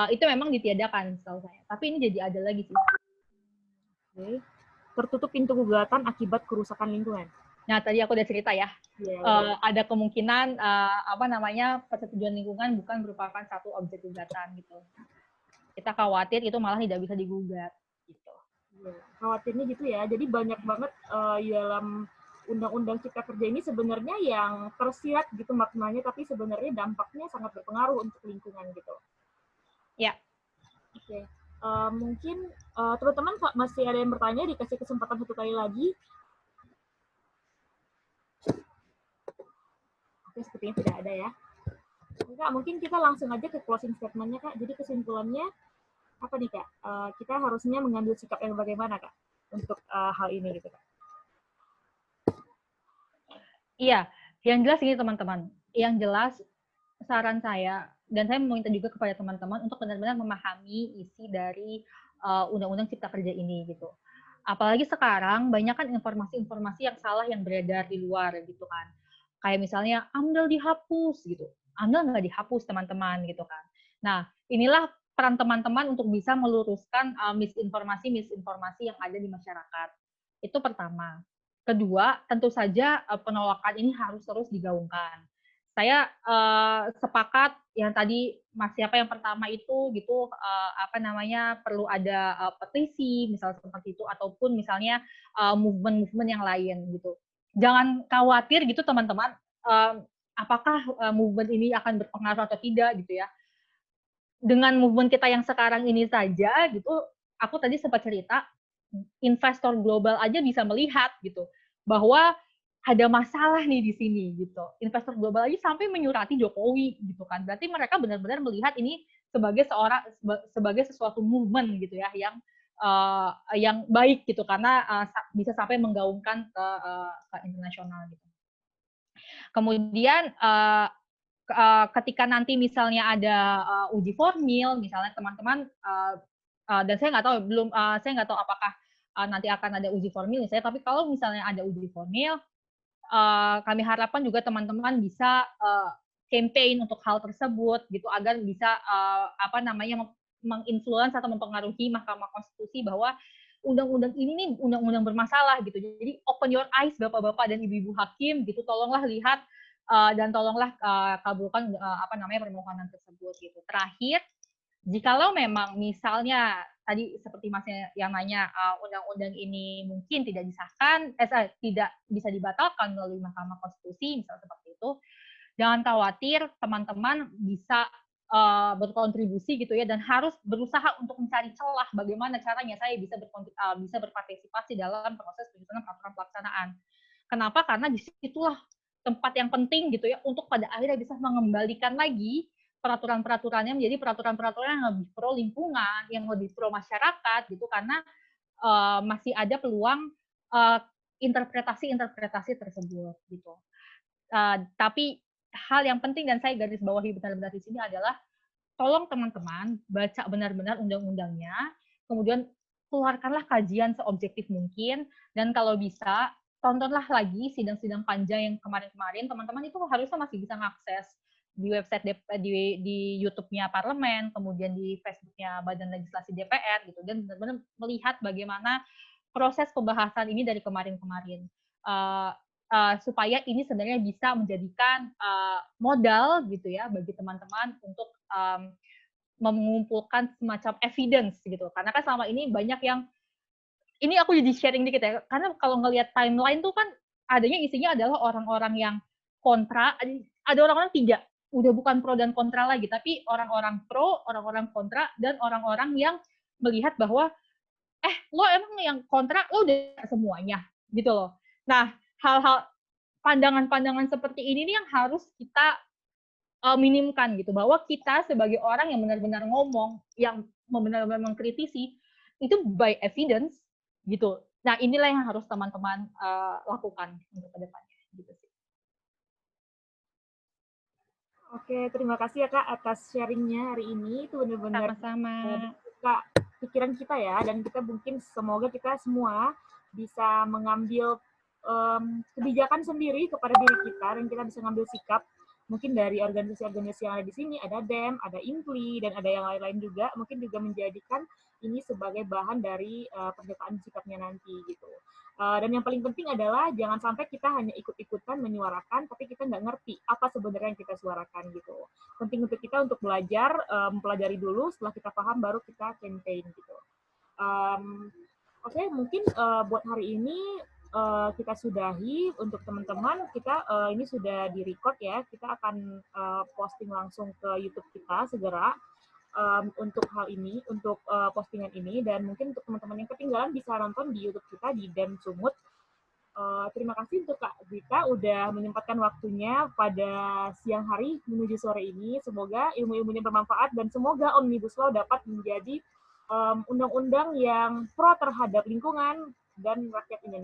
itu memang ditiadakan setahu saya. Tapi ini jadi ada lagi sih. Oke. Tertutup pintu gugatan akibat kerusakan lingkungan. Nah, tadi aku udah cerita ya. Iya, Ada kemungkinan persetujuan lingkungan bukan merupakan satu objek gugatan gitu. Kita khawatir itu malah tidak bisa digugat gitu. iya. Khawatirnya gitu ya. Jadi banyak banget dalam Undang-Undang Cipta Kerja ini sebenarnya yang tersirat gitu maknanya, tapi sebenarnya dampaknya sangat berpengaruh untuk lingkungan gitu. Ya. Oke. Mungkin teman-teman masih ada yang bertanya, dikasih kesempatan satu kali lagi. Oke, sepertinya tidak ada ya. Kak, mungkin kita langsung aja ke closing statement-nya, Kak. Jadi kesimpulannya apa nih, Kak? Kita harusnya mengambil sikap yang bagaimana, Kak, untuk hal ini gitu, Kak? Iya, yang jelas ini teman-teman. Yang jelas saran saya, dan saya meminta juga kepada teman-teman untuk benar-benar memahami isi dari Undang-Undang Cipta Kerja ini gitu. Apalagi sekarang banyak kan informasi-informasi yang salah yang beredar di luar gitu kan. Kayak misalnya AMDAL dihapus gitu. AMDAL nggak dihapus teman-teman gitu kan. Nah, inilah peran teman-teman untuk bisa meluruskan misinformasi yang ada di masyarakat. Itu pertama. Kedua, tentu saja penolakan ini harus terus digaungkan. Saya sepakat yang tadi siapa yang pertama itu gitu perlu ada petisi misalnya seperti itu ataupun misalnya movement-movement yang lain gitu. Jangan khawatir gitu teman-teman apakah movement ini akan berpengaruh atau tidak gitu ya. Dengan movement kita yang sekarang ini saja gitu, aku tadi sempat cerita investor global aja bisa melihat gitu bahwa ada masalah nih di sini gitu. Investor global aja sampai menyurati Jokowi gitu kan. Berarti mereka benar-benar melihat ini sebagai sesuatu movement gitu ya yang baik gitu karena bisa sampai menggaungkan ke internasional gitu. Kemudian ketika nanti misalnya ada uji formil, misalnya teman-teman dan saya nggak tahu apakah nanti akan ada uji formil misalnya, tapi kalau misalnya ada uji formil, kami harapkan juga teman-teman bisa campaign untuk hal tersebut gitu agar bisa menginfluence atau mempengaruhi Mahkamah Konstitusi bahwa undang-undang ini nih undang-undang bermasalah gitu. Jadi open your eyes Bapak-bapak dan Ibu-ibu hakim gitu, tolonglah lihat dan tolonglah kabulkan permohonan tersebut gitu. Terakhir, jikalau memang misalnya tadi seperti Masnya yang nanya undang-undang ini mungkin tidak disahkan, tidak bisa dibatalkan melalui Mahkamah Konstitusi misalnya seperti itu, jangan khawatir teman-teman bisa berkontribusi gitu ya dan harus berusaha untuk mencari celah bagaimana caranya saya bisa berpartisipasi dalam proses penyusunan peraturan pelaksanaan. Kenapa? Karena disitulah tempat yang penting gitu ya untuk pada akhirnya bisa mengembalikan lagi peraturan-peraturannya menjadi peraturan-peraturan yang lebih pro lingkungan, yang lebih pro masyarakat gitu karena masih ada peluang interpretasi tersebut gitu. Tapi hal yang penting dan saya garis bawahi benar-benar di sini adalah tolong teman-teman baca benar-benar undang-undangnya, kemudian keluarkanlah kajian seobjektif mungkin dan kalau bisa tontonlah lagi sidang-sidang panjang yang kemarin-kemarin, teman-teman itu harusnya masih bisa mengakses di website di YouTube-nya Parlemen, kemudian di Facebook-nya Badan Legislasi DPR gitu, dan benar-benar melihat bagaimana proses pembahasan ini dari kemarin-kemarin. Supaya ini sebenarnya bisa menjadikan modal gitu ya bagi teman-teman untuk mengumpulkan semacam evidence gitu. Karena kan selama ini banyak yang ini aku jadi sharing dikit ya, karena kalau ngelihat timeline tuh kan adanya isinya adalah orang-orang yang kontra, ada orang-orang tidak, udah bukan pro dan kontra lagi, tapi orang-orang pro, orang-orang kontra, dan orang-orang yang melihat bahwa, lo emang yang kontra, lo udah semuanya, gitu loh. Nah, hal-hal pandangan-pandangan seperti ini nih yang harus kita minimkan gitu, bahwa kita sebagai orang yang benar-benar ngomong, yang benar-benar mengkritisi, itu by evidence, gitu. Nah, inilah yang harus teman-teman lakukan untuk ke depannya. Gitu sih. Oke, terima kasih ya Kak atas sharingnya hari ini. Itu benar-benar membuka pikiran kita ya, dan kita mungkin semoga kita semua bisa mengambil kebijakan sendiri kepada diri kita dan kita bisa mengambil sikap mungkin dari organisasi-organisasi yang ada di sini, ada DEM, ada IMPLI, dan ada yang lain-lain juga, mungkin juga menjadikan ini sebagai bahan dari pernyataan sikapnya nanti gitu. Dan yang paling penting adalah jangan sampai kita hanya ikut-ikutan menyuarakan, tapi kita nggak ngerti apa sebenarnya yang kita suarakan gitu. Penting untuk kita untuk belajar, mempelajari dulu, setelah kita paham baru kita campaign gitu. Oke, mungkin buat hari ini kita sudahi. Untuk teman-teman, kita ini sudah di-record ya, kita akan posting langsung ke YouTube kita segera. Untuk hal ini, untuk postingan ini, dan mungkin untuk teman-teman yang ketinggalan bisa nonton di YouTube kita di DEM Sumut. Terima kasih untuk Kak Zita udah menyempatkan waktunya pada siang hari menuju sore ini. Semoga ilmu-ilmunya bermanfaat dan semoga Omnibus Law dapat menjadi undang-undang yang pro terhadap lingkungan dan rakyat Indonesia.